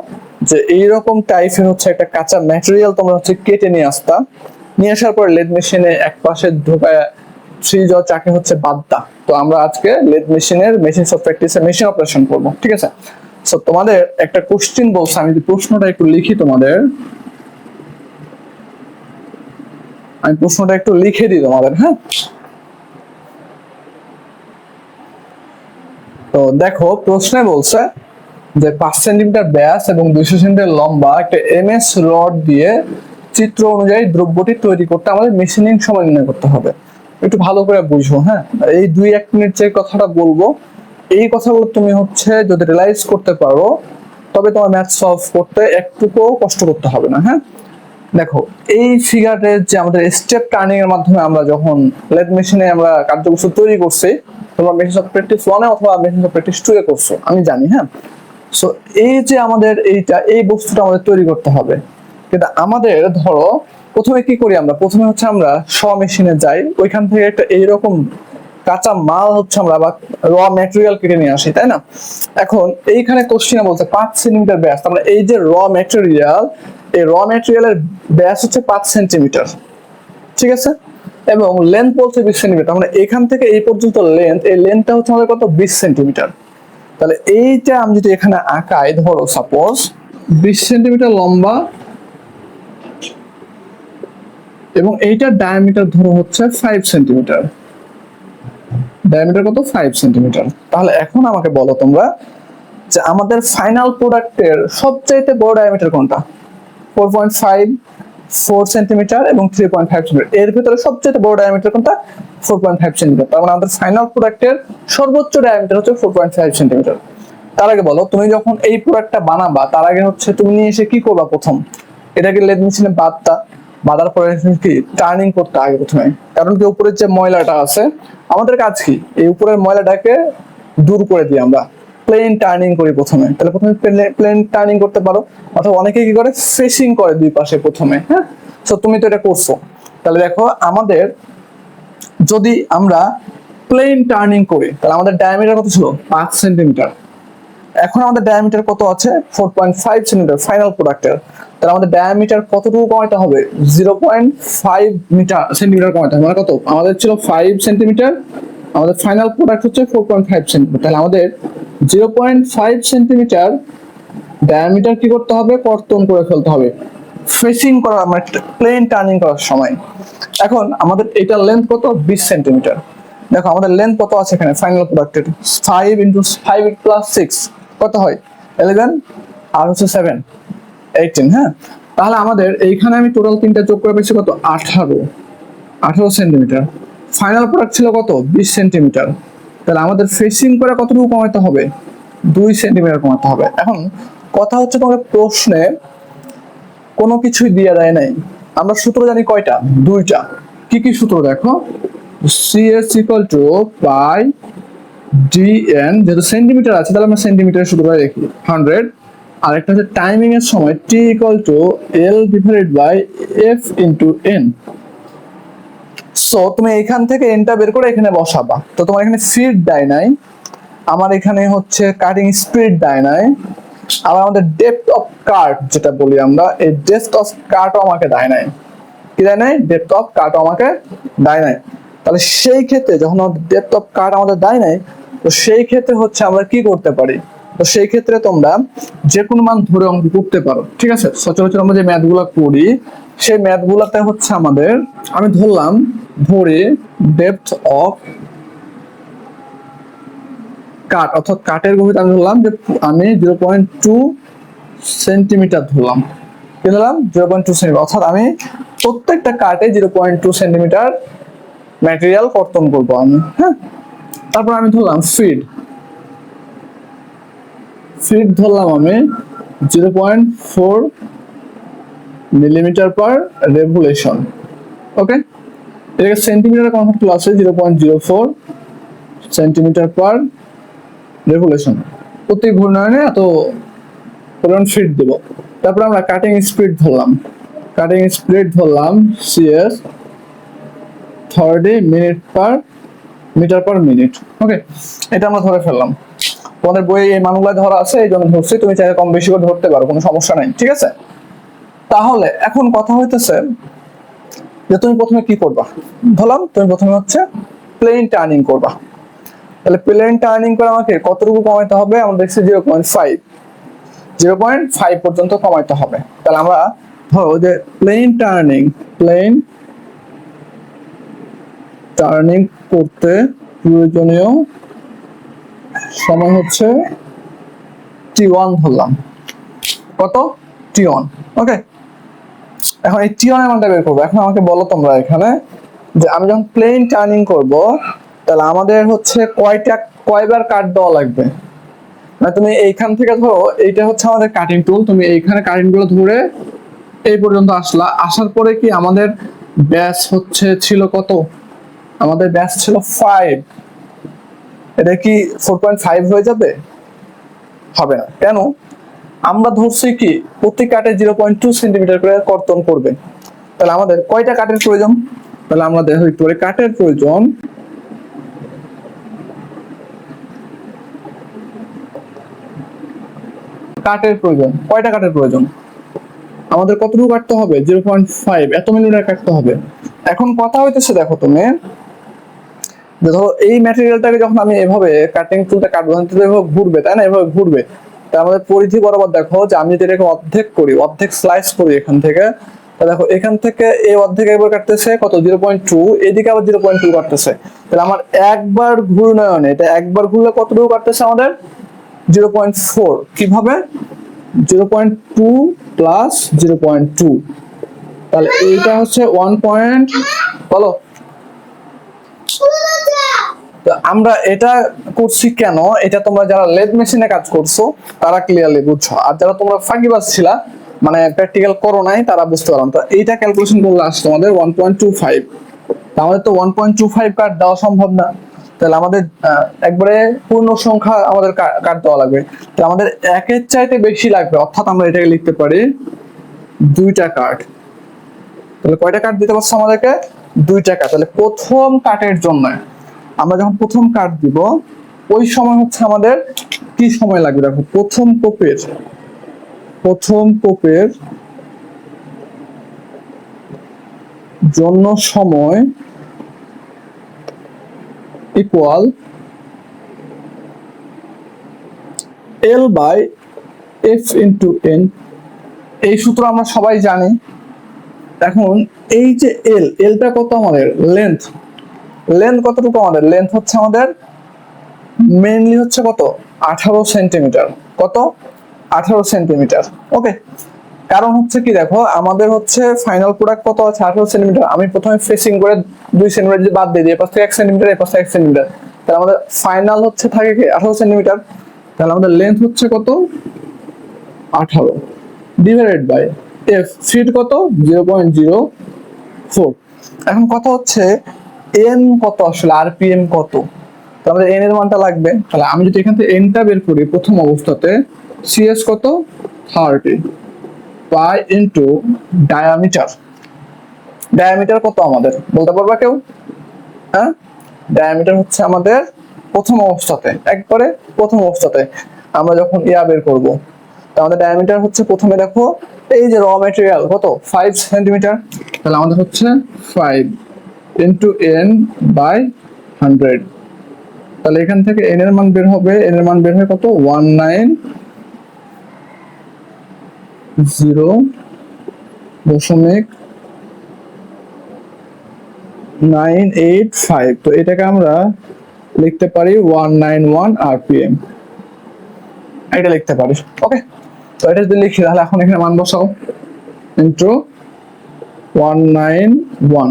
Speaker 1: যে এইরকম টাইপের হচ্ছে একটা কাঁচা ম্যাটেরিয়াল তোমরা হচ্ছে কেটে নিয়ে আসতা, নিয়ে আসার পর লেদ মেশিনে এক পাশে ঢোকায় থ্রি চাকে হচ্ছে বাদটা। তো আমরা আজকে লেদ মেশিনের মেশিন সফট প্র্যাকটিসে মেশিন অপারেশন করব, ঠিক আছে? সো তোমাদের একটা কোশ্চেন বলছে, আমি যদি প্রশ্নটা একটু লিখি তোমাদের, আমি প্রশ্নটা একটু লিখে দিই তোমাদের। হ্যাঁ, তো দেখো প্রশ্নে বলছে যে 5 সেন্টিমিটার ব্যাস এবং 200 সেন্টিমিটার লম্বা একটা এমএস রড দিয়ে চিত্র অনুযায়ী দ্রব্যটি তৈরি করতে আমাদের মেশিনিং সময় নির্ণয় করতে হবে। একটু ভালো করে বুঝো। হ্যাঁ, এই 2-1 মিনিট যে কথাটা বলবো, এই কথাগুলো তুমি হচ্ছে যদি রিয়ালাইজ করতে পারো তবে তোমার ম্যাথ সলভ করতে একটুকু কষ্ট করতে হবে না। হ্যাঁ, দেখো এই ফিগারের যে আমাদের স্টেপ টার্নিং এর মাধ্যমে আমরা যখন লেদ মেশিনে আমরা কার্যবস্তু তৈরি করছি, তোমরা মেশিন অফ প্র্যাকটিস 1 অথবা মেশিন অফ প্র্যাকটিস 2 এ করছো আমি জানি। হ্যাঁ, সো এই যে আমাদের এই বস্তুটা আমাদের তৈরি করতে হবে, কিন্তু আমাদের ধরো প্রথমে কি করি আমরা, প্রথমে হচ্ছে আমরা শ মেশিনে যাই, ওইখান থেকে একটা এইরকম কাঁচা মাল হচ্ছে আমরা বা র ম্যাটেরিয়াল কেটে নিয়ে আসি, তাই না? এখন এইখানে কোশ্চেনে বলছে 5 সেন্টিমিটার ব্যাস, আমরা এই যে র ম্যাটেরিয়াল, এই র ম্যাটেরিয়ালের ব্যাস হচ্ছে 5 সেন্টিমিটার, ঠিক আছে? এবং লেন্থ বলছে 20 সেন্টিমিটার, মানে এখান থেকে এই পর্যন্ত লেন্থ, এই লেন্থটা হচ্ছে আমাদের কত, 20 সেন্টিমিটার। তাহলে এইটা আমি যদি এখানে আঁকাই, ধরো সাপোজ 20 সেন্টিমিটার লম্বা এবং এইটার ডায়ামিটার ধরো হচ্ছে 5 সেন্টিমিটার, ডায়ামিটার কত, 5 সেন্টিমিটার। তাহলে এখন আমাকে বলো তোমরা যে আমাদের ফাইনাল প্রোডাক্টের সবচাইতে বড় ডায়ামিটার কোনটা? 4.5, 4 সেন্টিমিটার এবং 3.5 সেন্টিমিটার। এর ভিতরে সবচেয়ে বড় ডায়ামিটার কোনটা? 4.5 সেন্টিমিটার। তার মানে আমাদের ফাইনাল প্রোডাক্টের সর্বোচ্চ ডায়ামিটার হচ্ছে 4.5 সেন্টিমিটার। তার আগে বলো, তুমি যখন এই প্রোডাক্টটা বানাবা তার আগে হচ্ছে তুমি নিয়ে এসে কি করবা? প্রথম এটাকে লেদ মেশিনে বাঁধার পরে কি টার্নিং করতে আগে প্রথমে, কারণ কি উপরের যে ময়লাটা আছে, আমাদের কাজ কি এই উপরের ময়লাটাকে দূর করে দিই আমরা, প্লেন টার্নিং করি প্রথমে। তাহলে প্রথমে প্লেন টার্নিং করতে পারো, অথবা অনেকে কি করে ফেসিং করে দুই পাশে প্রথমে। হ্যাঁ, তো তুমি তো এটা করছো। তাহলে দেখো আমাদের যদি আমরা প্লেন টার্নিং করি তাহলে আমাদের ডায়ামিটার কত ছিল? 5 সেন্টিমিটার। এখন আমাদের ডায়ামিটার কত আছে? 4.5 সেন্টিমিটার ফাইনাল প্রোডাক্টের। তাহলে আমাদের ডায়ামিটার কতটুকু কমাতে হবে? 0.5 সেন্টিমিটার কমাতে হবে। মানে কত? আমাদের ছিল 5 সেন্টিমিটার, আমাদের ফাইনাল প্রোডাক্ট হচ্ছে 4.5 সেন্টিমিটার। তাহলে আমাদের 0.5 সেন্টিমিটার ডায়ামিটার কি করতে হবে? কর্তন করে ফেলতে হবে ফেসিং করা, মানে প্লেন টার্নিং করার সময়। এখন আমাদের এটার লেন্থ কত? 20 সেন্টিমিটার। দেখো আমাদের লেন্থ কত আছে এখানে ফাইনাল প্রোডাক্টের? 5 × 5 + 6 কত হয়? 11 আর হচ্ছে 7, 18। হ্যাঁ, তাহলে আমাদের এইখানে আমি টোটাল তিনটা যোগ করে পেয়েছি কত? 18 সেন্টিমিটার। ফাইনাল প্রোডাক্ট ছিল কত? 20 সেন্টিমিটার। তাহলে আমাদের ফেসিং করে কতটুকু কমাতে হবে? 2 সেন্টিমিটার কমাতে হবে। এখন কথা হচ্ছে তোমাদের প্রশ্নে কোনো কিছুই দিয়ে দেয় নাই, আমরা সূত্র জানি কয়টা? 2টা। কি কি সূত্র দেখো, CS = পাই ডিএন, যেহেতু সেন্টিমিটার আছে তাহলে আমরা সেন্টিমিটারের সূত্রটা লিখি 100। আর একটা হচ্ছে টাইমিং এর সময় T = L/F × N। সো তুমি এখান থেকে এনটা বের করে এখানে বসাবা। তো তোমার এখানে ফিট দেয় নাই, আমার এখানে হচ্ছে কাটিং স্পিড দেয় নাই, আবার আমাদের ডেপথ অফ কাট যেটা বলি আমরা, এই ডেপথ অফ কাটও আমাকে দেয় নাই। কি দেয় নাই? ডেপথ অফ কাটও আমাকে দেয় নাই। তাহলে সেই ক্ষেত্রে যখন ডেপথ অফ কাট আমাদের দেয় নাই, তো সেই ক্ষেত্রে হচ্ছে আমরা কি করতে পারি? তো সেই ক্ষেত্রে তোমরা যে কোনো মান ধরে অঙ্ক করতে পারো, ঠিক আছে? সচরাচর আমরা যে ম্যাথগুলো করি সেই ম্যাথগুলোতে হচ্ছে আমাদের, আমি ধরলাম ধরে ডেপথ অফ কাট, অর্থাৎ কাটের গভীরতা আমি ধরলাম যে আমি 0.2 সেন্টিমিটার ধরলাম। কি ধরলাম? 0.2 সেন্টিমিটার। অর্থাৎ আমি প্রত্যেকটা কাটে 0.2 সেন্টিমিটার ম্যাটেরিয়াল কর্তন করবো আমি। হ্যাঁ, তারপর আমি ধরলাম ফিড ধরলাম আমি 0.4 মিলিমিটার পার রেভলিউশন। ওকে, এটাকে সেন্টিমিটারে কনভার্ট করলে আছে 0.04 সেন্টিমিটার পার রেভলিউশন। প্রতি ঘূর্ণায়নে এত পরিমাণ ফিট দেব। তারপর আমরা কাটিং স্পিড ধরলাম CS 30 মিটার পার মিনিট। ওকে, এটা আমরা ধরে ফেললাম। তোমাদের বইয়ে এই মানগুলো ধরা আছে, এই জন্য ধরছি, তুমি চাইলে কম বেশি করে ধরতে পারো, কোনো সমস্যা নাই, ঠিক আছে। তাহলে এখন কথা হইতেছে যে তুমি প্রথমে কি করবা। ধরলাম তুমি প্রথমে হচ্ছে প্লেন টার্নিং করবা। তাহলে প্লেন টার্নিং করে আমাকে কতটুকু কমাইতে হবে? আমরা দেখছি 0.5 পর্যন্ত কমাইতে হবে। তাহলে আমরা ধরো যে প্লেন টার্নিং করতে প্রয়োজনীয় সময় হচ্ছে T1 ধরলাম। কত? T1। ওকে, এখন এই T1 এর মানটা বের করবো। এখন আমাকে বলো তোমরা এখানে যে আমি যখন প্লেন টার্নিং করব তাহলে আমাদের হচ্ছে কয়বার কাট দেওয়া লাগবে। মানে তুমি এইখান থেকে ধরো এইটা হচ্ছে আমাদের কাটিং টুল, তুমি এইখানে কাটিং গুলো ধরে এই পর্যন্ত আসার পরে কি আমাদের ব্যাস হচ্ছে ছিল কত? আমাদের ব্যাস ছিল 5। এটা কি 4.5 হয়ে যাবে? হবে না। কেন? আমরা ধরছি কি প্রতি কাটে 0.2 সেন্টিমিটার করে কর্তন করবে। তাহলে আমাদের কয়টা কাটের প্রয়োজন? তাহলে আমরা দেখো একটু করে কাটের প্রয়োজন কয়টা কাটের প্রয়োজন? আমাদের কতটুকু কাটতে হবে? 0.5 এত মিলিমিটার কাটতে হবে। এখন কথা হইতেছে দেখো তুমি যে ধরো এই ম্যাটেরিয়ালটাকে যখন আমি এভাবে কাটিং টুলটা কাটবো, এভাবে ঘুরবে, তাই না? এভাবে ঘুরবে। তা আমাদের পরিধি বরাবর দেখো যে আমি যদি এটাকে অর্ধেক স্লাইস করি এখান থেকে, তা দেখো এখান থেকে এই অর্ধেক একবার কাটতেছে কত? 0.2, এদিকে আবার 0.2 কাটতেছে। তাহলে আমার একবার ঘূর্ণায়নে এটা একবার ঘুরলে কতটুকু কাটতেছে আমাদের? 0.4। কিভাবে? 0.2 প্লাস 0.2, তাহলে এইটা হচ্ছে 1 পয়েন্ট। বলো, তো আমরা এটা করছি কেন? এটা তোমরা যারা লেদ মেশিনে কাজ করছো তারা ক্লিয়ারলি বুঝছো, আর যারা তোমরা ফাঁকিবাজ ছিলা মানে প্র্যাকটিক্যাল করো নাই তারা বুঝতে পারো। তো এইটা ক্যালকুলেশন করলে আসছে তোমাদের 1.25। আমাদের তো 1.25 কাট দেওয়া সম্ভব না। তাহলে আমাদের একবারে পূর্ণ সংখ্যা আমাদের কাট দেওয়া লাগবে। তাহলে আমাদের একের চাইতে বেশি লাগবে, অর্থাৎ আমরা এটাকে লিখতে পারি 2টা কাট। তাহলে কয়টা কাট দিতে পারছো আমাদেরকে? 2টা কাট। তাহলে প্রথম কাটের জন্য আমরা যখন প্রথম কাট দিব ওই সময় হচ্ছে আমাদের কি সময় লাগবে? দেখো প্রথম কোপের জন্য সময় ইকুয়াল L/F × N। এই সূত্র আমরা সবাই জানি। এখন এই যে এলটা কত? আমাদের লেন্থ কতটুকু? আমাদের লেন্থ হচ্ছে আমাদের মেইনলি হচ্ছে কত? 18 সেন্টিমিটার। কত? 18 সেন্টিমিটার। ওকে, কারণ হচ্ছে কি দেখো আমাদের হচ্ছে ফাইনাল প্রোডাক্ট কত আছে? 18 সেন্টিমিটার। আমি প্রথমে ফেসিং করে 2 সেন্টিমিটার যে বাদ দিয়ে দিই, এপাশ থেকে 1 সেন্টিমিটার, এপাশ থেকে 1 সেন্টিমিটার, তাহলে আমাদের ফাইনাল হচ্ছে থাকে কি 18 সেন্টিমিটার। তাহলে আমাদের লেন্থ হচ্ছে কত? 18 ডিভাইডেড বাই এফ, ফিট কত? 0.04। এখন কথা হচ্ছে এন কত আসলে, আরপিএম কত? তো আমাদের এন এর মানটা লাগবে। তাহলে আমি যদি এখান থেকে এনটা বের করি প্রথম অবস্থাতে, সিএস কত? 30 পাই ইনটু ডায়ামিটার কত আমাদের বলতে পারবা কেউ? হ্যাঁ, ডায়ামিটার হচ্ছে আমাদের প্রথম অবস্থাতে, একবারে প্রথম অবস্থাতে আমরা যখন বের করব, আমাদের ডায়ামিটার হচ্ছে প্রথমে দেখো এই যে র ম্যাটেরিয়াল কত? 5 সেন্টিমিটার। তাহলে আমাদের হচ্ছে 5 ইনটু n/100। তাহলে এখান থেকে n এর মান বের হবে, n এর মান বের হয় কত? 190.985। তো এটাকে আমরা লিখতে পারি 191 rpm, এটা লিখতে পারি। ওকে, তো এটা যদি লিখি তাহলে এখন এখানে মান বসাও ইনটু 191।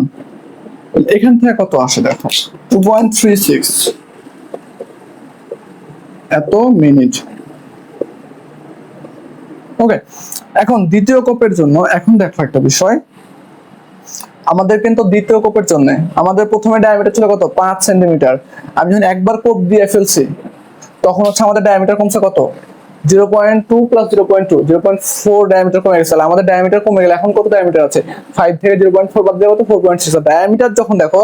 Speaker 1: এখান থেকে কত আসে দেখো, 2.36 এত মিনিট। ওকে, এখন দ্বিতীয় কোপের জন্য এখন দেখো একটা বিষয়, আমাদের কিন্তু দ্বিতীয় কোপের জন্য আমাদের প্রথমে ডায়ামিটার ছিল কত, 5 সেন্টিমিটার। আমি যখন একবার কোপ দিয়ে ফেলছি তখন হচ্ছে আমাদের ডায়ামিটার কমছে কত, 0.2 প্লাস 0.2, 0.4 ডায়ামিটার কমে গেছে। আমাদের ডায়ামিটার কমে গেলে এখন কত ডায়ামিটার আছে, 5 থেকে 0.4 বাদ দিয়ে কত, 4.6। ডায়ামিটার যখন দেখো,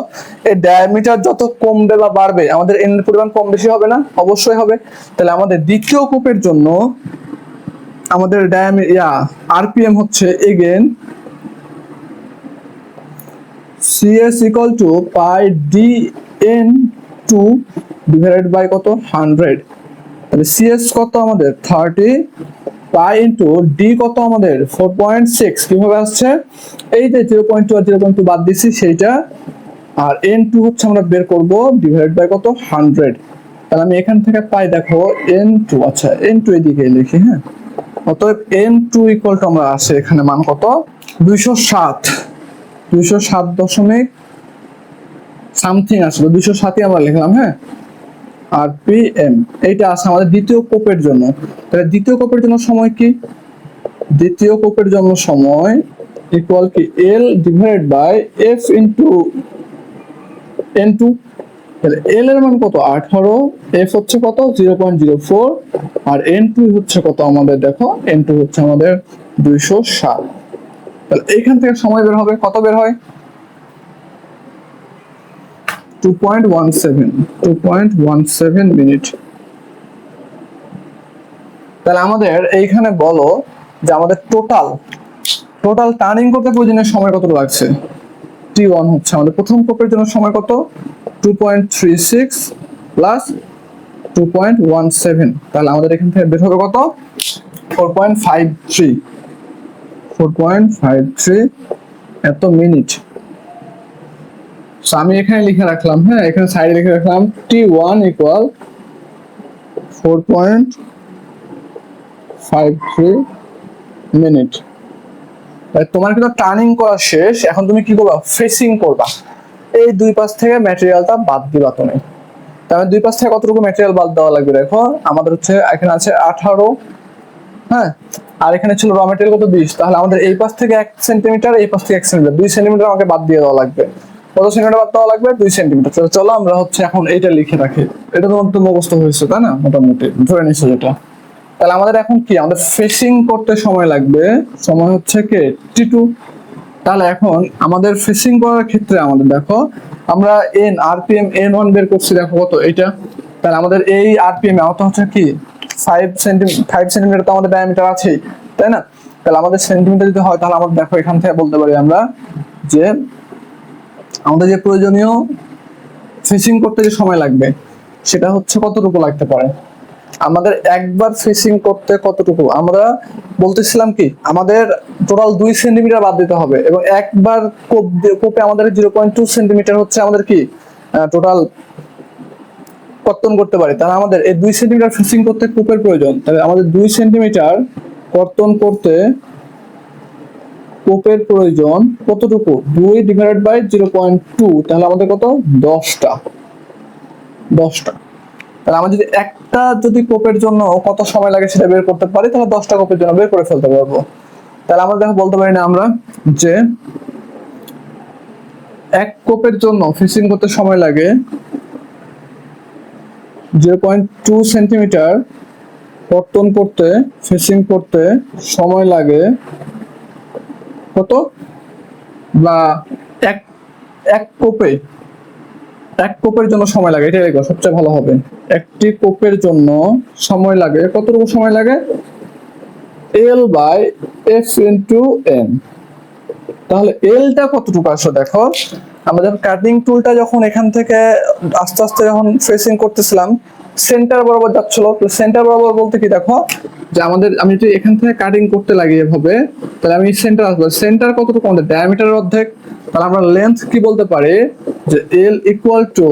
Speaker 1: এই ডায়ামিটার যত কমবে বা বাড়বে আমাদের এন এর পরিমাণ কম বেশি হবে না, অবশ্যই হবে। তাহলে আমাদের দ্বিতীয় কোপের জন্য আমাদের আরপিএম হচ্ছে again CS equal to pi dn2 divided by কত, 100। তাহলে CS কত আমাদের 30, pi into d কত আমাদের 4.6। কিভাবে আসছে, এই যে 0.2 আর 0.2 বাদ দিছি সেইটা, আর n2 হচ্ছে আমরা বের করব ডিভাইড বাই কত, 100। তাহলে আমি এখান থেকে পাই দেখো n2, আচ্ছা n2 এদিকে লিখি, হ্যাঁ। অতএব n2 ইকুয়াল টু আমরা আসে এখানে মান কত, 207 দশমিক সামথিং আসলো, 207ই আমরা লিখলাম, হ্যাঁ। আর পিএম এইটা আছে আমাদের দ্বিতীয় কোপের জন্য। তাহলে দ্বিতীয় কোপের জন্য সময় কি, দ্বিতীয় কোপের জন্য সময় ইকুয়াল কি L divide by F into n2। তাহলে এল এর মান কত, 18, এফ হচ্ছে কত 0.04, আর n2 হচ্ছে কত আমাদের দেখো, n2 হচ্ছে আমাদের 207। তাহলে এইখান থেকে সময় বের হবে, কত বের হয়, 2.17 মিনিট। তাহলে আমাদের এইখানে বলো যে আমাদের টোটাল টার্নিং করতে প্রয়োজনীয় সময় কত লাগছে, T1 হচ্ছে আমাদের প্রথম কোপের জন্য সময় কত, 2.36 প্লাস 2.17। তাহলে আমাদের এখান থেকে বের হবে কত, 4.53 এত মিনিট। আমি এখানে লিখে রাখলাম, হ্যাঁ, এখানে সাইডে লিখে রাখলাম T1 ইকুয়াল 4.53 মিনিট। তোমার কিন্তু টার্নিং করা শেষ, এখন তুমি কি করবা, ফেসিং করবা। এই দুই পাশ থেকে ম্যাটেরিয়ালটা বাদ দিবা তুমি। তাহলে দুই পাশ থেকে কতটুকু ম্যাটেরিয়াল বাদ দেওয়া লাগবে দেখো, আমাদের হচ্ছে এখানে আছে 18, হ্যাঁ, আর এখানে ছিল র ম্যাটেরিয়াল কত, 20। তাহলে আমাদের এই পাশ থেকে 1 সেন্টিমিটার, এই পাশ থেকে 1 সেন্টিমিটার, 2 সেন্টিমিটার আমাকে বাদ দিয়ে দেওয়া লাগবে। কত সেন্টিমিটার বাদ দেওয়া লাগবে, 2 সেন্টিমিটার। তাহলে চলো আমরা হচ্ছে এখন এইটা লিখে রাখি, এটা তোমার তো মুখস্থ হয়েছে তাই না, মোটামুটি ধরে নিছো যেটা। তাহলে আমাদের এখন কি, আমাদের ফেসিং করতে সময় লাগবে, সময় হচ্ছে কি T2। তাহলে এখন আমাদের ফেসিং করার ক্ষেত্রে আমাদের দেখো, আমরা আরপিএম n1 বের করছি, দেখো কত এটা। তাহলে আমাদের এই আরপিএম আওতা হচ্ছে কি 5 সেন্টিমিটার, তো আমাদের ডায়ামিটার আছে তাই না। তাহলে আমাদের সেন্টিমিটার যদি হয়, তাহলে আমরা দেখো এখান থেকে বলতে পারি আমরা যে আমাদের যে প্রয়োজনীয় ফেসিং করতে যে সময় লাগবে সেটা হচ্ছে কতটুকু লাগতে পারে। আমাদের একবার ফেসিং করতে কতটুকু, আমরা বলতেছিলাম কি আমাদের টোটাল 2 সেন্টিমিটার বাদ দিতে হবে, এবং একবার কোপে আমাদের 0.2 সেন্টিমিটার হচ্ছে আমাদের কি টোটাল কর্তন করতে পারি। তাহলে আমাদের এই 2 সেন্টিমিটার ফেসিং করতে কোপের প্রয়োজন। তাহলে আমাদের 2 সেন্টিমিটার কর্তন করতে কোপের প্রয়োজন কতটুকু, 2 ডিভাইডেড বাই 0.2, তাহলে আমাদের কত, 10টা। তাহলে আমরা যদি একটা কোপের জন্য কত সময় লাগে সেটা বের করতে পারি, তাহলে 10টা কোপের জন্য বের করে ফেলতে পারবো। তাহলে আমরা দেখো বলতে পারি না আমরা যে এক কোপের জন্য ফিশিং করতে সময় লাগে 0.2 সেন্টিমিটার, কর্তন করতে ফিশিং করতে সময় লাগে কত, বা এক কোপের জন্য সময় লাগে, এটা লিখো সবচেয়ে ভালো হবে। একটি কোপের জন্য সময় লাগে কতটুকু, সময় লাগে L by F into N। তাহলে এলটা কতটুকু আসো দেখো, আমরা যখন কাটিং টুলটা যখন এখান থেকে আস্তে আস্তে যখন ফেসিং করতেছিলাম সেন্টার বরাবর যাচ্ছিল, তো সেন্টার বরাবর বলতে কি দেখো যে আমি যদি এখান থেকে কাটিং করতে লাগি এভাবে, তাহলে আমি সেন্টার আসবো, সেন্টার কতটুকু আমাদের ডায়ামিটারের অর্ধেক। তাহলে আমরা লেন্থ কি বলতে পারি যে L ইকুয়াল টু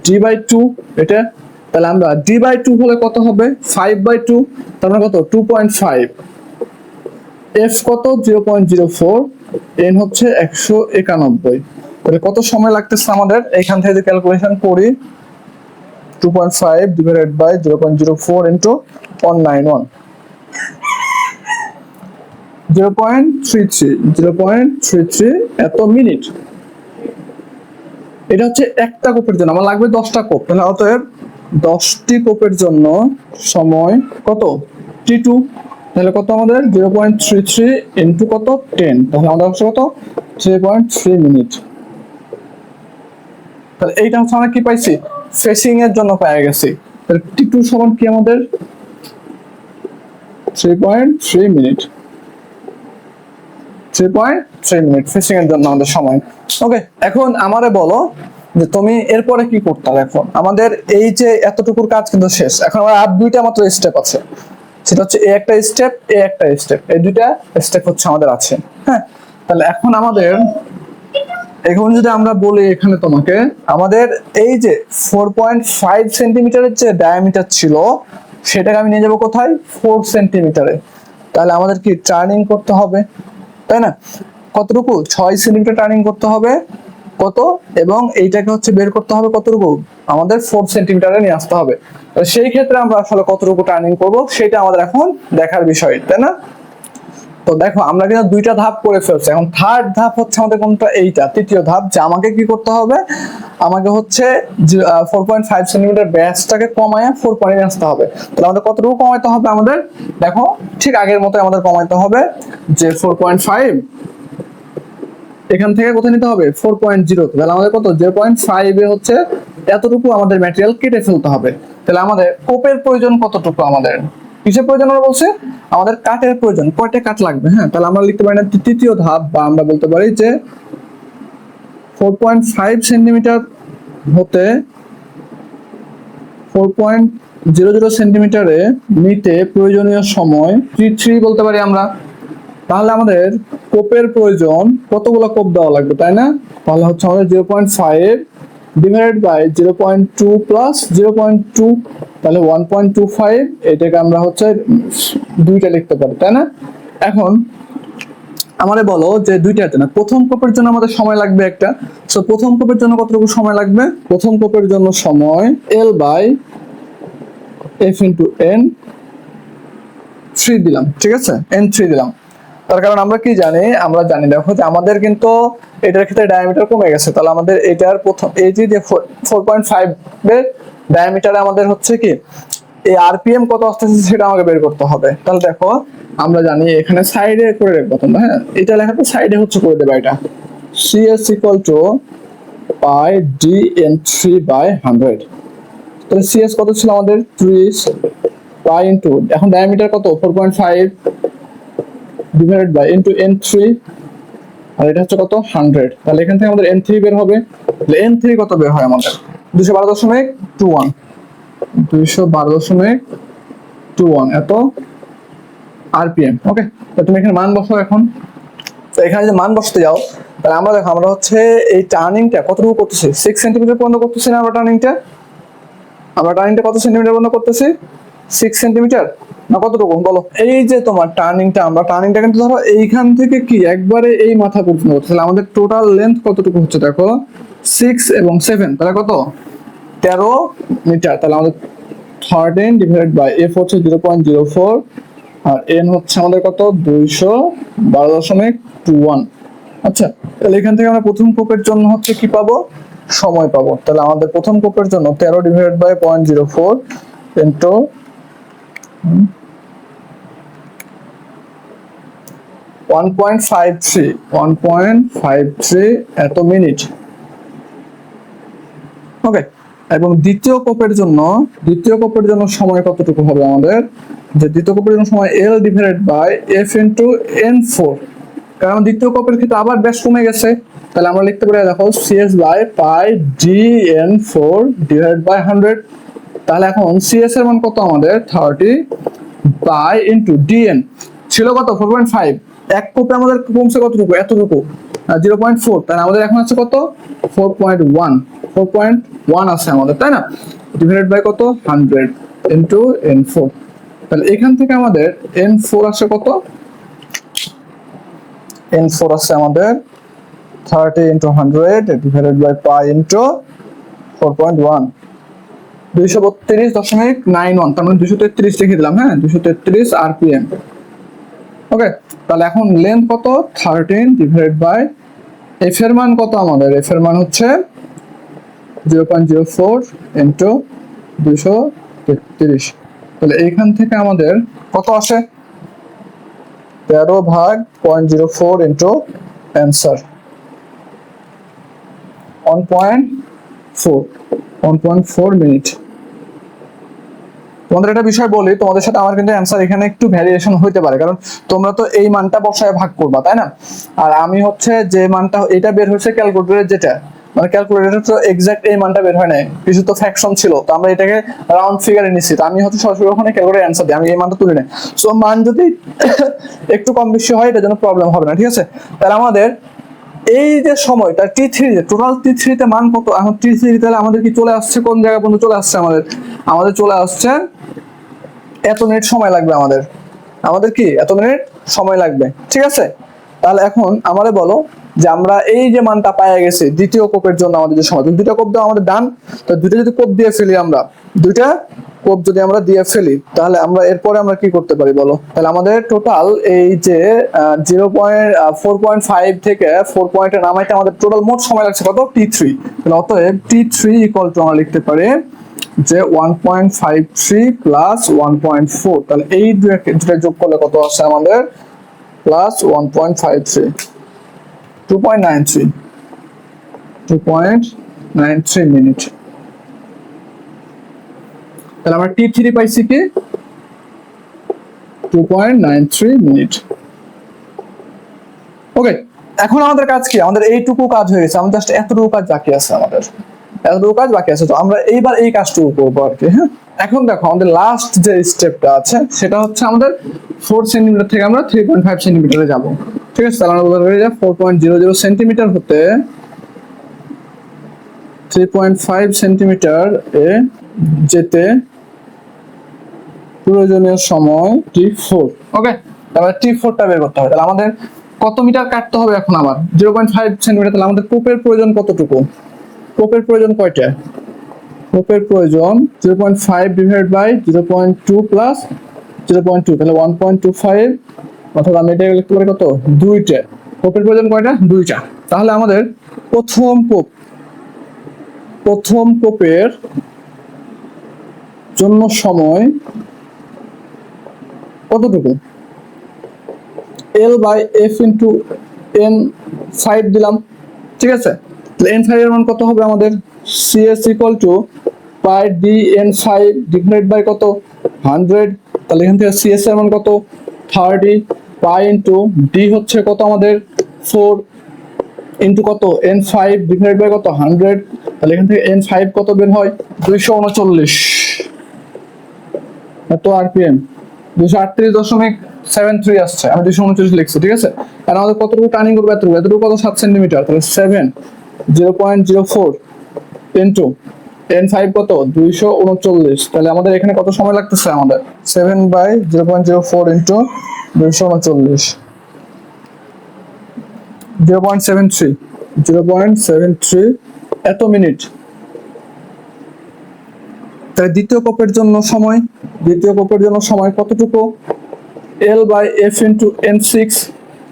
Speaker 1: d/2 এটা। তাহলে আমরা d/2 হলে কত হবে, 5/2, তার মানে কত 2.5, f কত 0.04, n হচ্ছে 191। তাহলে কত সময় লাগতেছে আমাদের এখান থেকে ক্যালকুলেশন করি 2.5 ডিভাইডেড বাই 0.04 ইন্টু 191 0.33 এত মিনিট। এটা হচ্ছে একটা কোপের জন্য আমার লাগবে 10টা কোপ, তাহলে অতএব 10টি কোপের জন্য সময় কত t2, তাহলে কত আমাদের 0.33 ইন্টু কত 10, তাহলে আমাদের হচ্ছে কত 3.3 মিনিট। তাহলে এইটা হচ্ছে আমরা কি পাইছি ফেসিং এর জন্য পেয়ে গেছি। তাহলে t2 সমান কি আমাদের 3.3 মিনিট, 3.3 মিনিট ফেসিং এর জন্য আমাদের সময়। ওকে, এখন আমারে বলো যে তুমি এরপরে কি করতে হবে। এখন আমাদের এই যে এতটুকুর কাজ কিন্তু শেষ, এখন আমার আর দুইটা মাত্র স্টেপ আছে, সেটা হচ্ছে এই একটা স্টেপ, এই একটা স্টেপ, এই দুইটা স্টেপ হচ্ছে আমাদের আছে। হ্যাঁ, তাহলে এখন আমাদের এখন যদি আমরা বলি এখানে তোমাকে আমাদের এই যে 4.5 সেন্টিমিটারের যে ডায়ামিটার ছিল সেটাকে আমি নিয়ে যাবো কোথায় 4 সেন্টিমিটারে। তাহলে আমাদের কি টার্নিং করতে হবে, তাই না? কতটুকু 6 সেন্টিমিটার টার্নিং করতে হবে কত, এবং এইটাকে হচ্ছে বের করতে হবে কতটুকু আমাদের 4 সেন্টিমিটারে নিয়ে আসতে হবে। সেই ক্ষেত্রে আমরা আসলে কতটুকু টার্নিং করব সেটা আমাদের এখন দেখার বিষয়, তাই না? তো দেখো আমরা কিন্তু দুইটা ধাপ করে ফেলছি, এখন থার্ড ধাপ হচ্ছে আমাদের কোনটা, এইটা তৃতীয় ধাপ, যে আমাকে কি করতে হবে, আমাকে হচ্ছে 4.5 সেন্টিমিটার ব্যাসটাকে কমায় 4 পয়েন্টে আসতে হবে। তাহলে আমাদের কতটুকু কমাইতে হবে, আমাদের দেখো ঠিক আগের মতো আমাদের কমাইতে হবে যে 4.5 এখান থেকে কোথায় নিতে হবে 4.0, তাহলে আমাদের কত 0.5 এ হচ্ছে এতটুকু আমাদের ম্যাটেরিয়াল কেটে ফেলতে হবে। তাহলে আমাদের কোপের প্রয়োজন কতটুকু, আমাদের কিসের প্রয়োজন আমরা বলছি, আমাদের কাঠের প্রয়োজন, কয়টা কাঠ লাগবে। হ্যাঁ, তাহলে আমরা লিখতে পারি না তৃতীয় ধাপ, বা আমরা বলতে পারি যে 4.5 সেন্টিমিটার হতে 4.00 সেন্টিমিটারে নিতে প্রয়োজনীয় সময় 3 বলতে পারি আমরা। তাহলে আমাদের কোপের প্রয়োজন কতগুলো কোপ দেওয়া লাগবে, তাই না? তাহলে হচ্ছে আমাদের 0.5 ডিভাইডেড বাই 0.2 প্লাস 0.2, তাহলে 1.25, এটাকে আমরা হচ্ছে দুইটা লিখতে পারি, তাই না? এখন আমাদের বলো যে দুইটাতে না, প্রথম কোপের জন্য আমাদের সময় লাগবে একটা, সো প্রথম কোপের জন্য কতটুকু সময় লাগবে, প্রথম কোপের জন্য সময় L by F into N 3 দিলাম, ঠিক আছে, N3 দিলাম। তার কারণ আমরা কি জানি, আমরা জানি দেখো যে আমাদের কিন্তু এটার ক্ষেত্রে ডায়ামিটার কমে গেছে, তাহলে আমাদের এটার প্রথম এই যে 4.5 এর ডায়ামিটারে আমাদের হচ্ছে কি এই আরপিএম কত আসতেছে সেটা আমাকে বের করতে হবে। তাহলে দেখো আমরা জানি এখানে সাইডে করে রাখবো তোমরা, হ্যাঁ এটা লেখাটা সাইডে হচ্ছে করে দেবে, এটা CS equal to pi D N3 by 100। তাহলে CS কত ছিল আমাদের 3 পাই ইনটু, এখন ডায়ামিটার কত 4.5 ডিভাইডেড বাই ইনটু N3, আর এটা হচ্ছে কত 100, তাহলে এখান থেকে আমাদের N3 বের হবে। তাহলে N3 কত বের হয় আমাদের 212.21, 212.21 এত আরপিএম। ওকে, তো তুমি এখানে মান বসাও। এখন তো এখানে যদি মান বসতে যাও তাহলে আমরা দেখো আমরা হচ্ছে এই টার্নিংটা কতটুকু করতেছি 6 সেন্টিমিটার পর্যন্ত করতেছি না, আমরা টার্নিংটা কত সেন্টিমিটার পর্যন্ত করতেছি 6 সেন্টিমিটার না কতটুকু বলো। এই যে তোমার টার্নিংটা, আমরা টার্নিংটা কিন্তু ধরো এইখান থেকে কি একবারে এই মাথা পর্যন্ত করতেছি, তাহলে আমাদের টোটাল লেন্থ কতটুকু হচ্ছে দেখো 6 এবং 7, তাহলে কত 13 মিটার। তাহলে আমাদের 13 ডিভাইডেড বাই F হচ্ছে 0.04 আর N হচ্ছে আমাদের কত 212.21। আচ্ছা, তাহলে এখান থেকে আমরা প্রথম কোপের জন্য হচ্ছে কি পাবো, সময় পাবো। তাহলে আমাদের প্রথম কোপের জন্য 13 ডিভাইডেড বাই 0.04 ইনটু 1.53 এত মিনিট। ওকে, এবং দ্বিতীয় কোপের জন্য সময় কতটুকু হবে আমাদের, যে দ্বিতীয় কোপের জন্য সময় L divided by F into N4, কারণ দ্বিতীয় কোপের ক্ষেত্রে আবার ব্যাস কমে গেছে, তাহলে আমরা লিখতে পারি দেখো CS by pi DN4 divided by 100। তাহলে এখন CS এর মান কত আমাদের 30 বাই ইনটু DN ছিল কত 4.5, এক কোপে আমাদের কমছে কতটুকু এতটুকু 0.4, তাহলে আমাদের এখন আছে কত 4.1 আছে আমাদের, তাই না? ডিভাইডেড বাই কত 100 ইনটু N4, তাহলে এখান থেকে আমাদের N4 আসে কত, N4 আছে আমাদের 30 into 100 divided by pi into 4.1, 232.91, তার মানে 233 লিখে দিলাম। হ্যাঁ, 233 rpm। ওকে, তাহলে এখন লেন্থ কত? 13 ডিভাইডেড বাই এফ এর মান কত আমাদের? এফ এর মান হচ্ছে 0.04 ইন্টু 233। তাহলে এইখান থেকে আমাদের কত আসে? 13 ভাগ 0.04 ইন্টু অ্যান্সার 1.4 মিনিট। তোমাদের একটা বিষয় বলি, তোমাদের সাথে আমার কিন্তু অ্যান্সার এখানে একটু ভ্যারিয়েশন হইতে পারে, কারণ তোমরা তো এই মানটা বসায় ভাগ করবা, তাই না? আর আমি হচ্ছে যে মানটা এটা বের হয়েছে ক্যালকুলেটরে, যেটা মানে ক্যালকুলেটর তো এক্সাক্ট এই মানটা বের হয় নাই, কিছু তো ফ্র্যাকশন ছিল, তো আমরা এটাকে রাউন্ড ফিগারে নিচ্ছি। তো আমি হচ্ছে সরাসরি ওখানে ক্যালকুলেটরে অ্যান্সার দিই, আমি এই মানটা তুলি না। সো মান যদি একটু কম বেশি হয় এটা যেন প্রবলেম হবে না, ঠিক আছে? তাহলে আমাদের এই যে সময়টা T3 টোটাল T3 তে মান কত? এখন T3 তাহলে আমাদের কি চলে আসছে কোন জায়গা পর্যন্ত চলে আসছে? আমাদের চলে আসছে এত মিনিট সময় লাগবে আমাদের কি এত মিনিট সময় লাগবে, ঠিক আছে? তাহলে এখন আমারে বলো যে আমরা এই যে মানটা পাইয়া গেছি দ্বিতীয় কোপের জন্য আমাদের যে সময়, দুইটা কোপ দাও আমাদের ডান। তো দুইটা যদি কোপ দিয়ে ফেলি, আমরা দুইটা কোপ যদি আমরা দিয়ে ফেলি, তাহলে আমরা এরপরে আমরা কি করতে পারি বলো? তাহলে আমাদের টোটাল এই যে 4.5 থেকে 4 পয়েন্টে নামাইতে আমাদের টোটাল মোট সময় লাগছে কত? T3। তাহলে অতএব T3 ইকুয়াল টু আমরা লিখতে পারি যে 1.53 প্লাস 1.4। তাহলে এই দুটা যোগ করলে কত আসে আমাদের? Plus 1.53, 2.93 minute. তাহলে আমরা T3 পাইছি কি 2.93 মিনিট। ওকে, এখন আমাদের কাজ কি? আমাদের এইটুকু কাজ হয়ে গেছে, আমাদের জাস্ট এতটুকু কাজ বাকি আছে, এতটুকু কাজ বাকি আছে। তো আমরা এইবার এই কাজটুকু করবো আর কি। হ্যাঁ, এখন দেখো আমাদের লাস্ট যে স্টেপটা আছে সেটা হচ্ছে আমাদের 4 সেন্টিমিটার থেকে আমরা 3.5 সেন্টিমিটারে যাব, ঠিক আছে? তাহলে আমরা বলতে পারি যে 4.00 সেন্টিমিটার হতে 3.5 সেন্টিমিটার এ যেতে প্রয়োজনীয় সময় T4। ওকে, তাহলে T4টা বের করতে হবে। তাহলে আমাদের কত মিটার কাটতে হবে এখন? আমার 0.5 সেন্টিমিটার। তাহলে আমাদের কোপের প্রয়োজন কতটুকু? কোপের প্রয়োজন কয়টা? কোপের প্রয়োজন 0.5 ডিভাইড বাই 0.2 প্লাস 0.2, তাহলে 1.25, অথবা আমি এটা লিখতে পারি কত? দুইটা। কোপের প্রয়োজন কয়টা? দুইটা। তাহলে আমাদের প্রথম কোপের জন্য সময় কতটুকু? L by F into N5 দিলাম, ঠিক আছে? তাহলে N5 এর মান কত হবে আমাদের? CS equal to pi D N5 divide by কত? 100। তাহলে এখান থেকে CS এর মান কত? 30 পাই ইন্টু ডি হচ্ছে কত আমাদের? 4 ইন্টু কত? N5 ডিভাইড বাই কত? 100। তাহলে এখান থেকে N5 কত বের হয়? 239। এত আরপিএম 238.73 আসছে, আমি 239 লিখছি, ঠিক আছে? আর আমাদের কতটুকু টার্নিং করবো? এতটুকু কত? 7 সেন্টিমিটার। তাহলে 7 0.04 ইন্টু N5 কত? 239। তাহলে আমাদের এখানে কত সময় লাগতেছে? আমাদের 7 বাই 0.04 ইন্টু 239, 0.73 এত মিনিট। তাহলে দ্বিতীয় কোপের জন্য সময় কতটুকু? L by F into N6।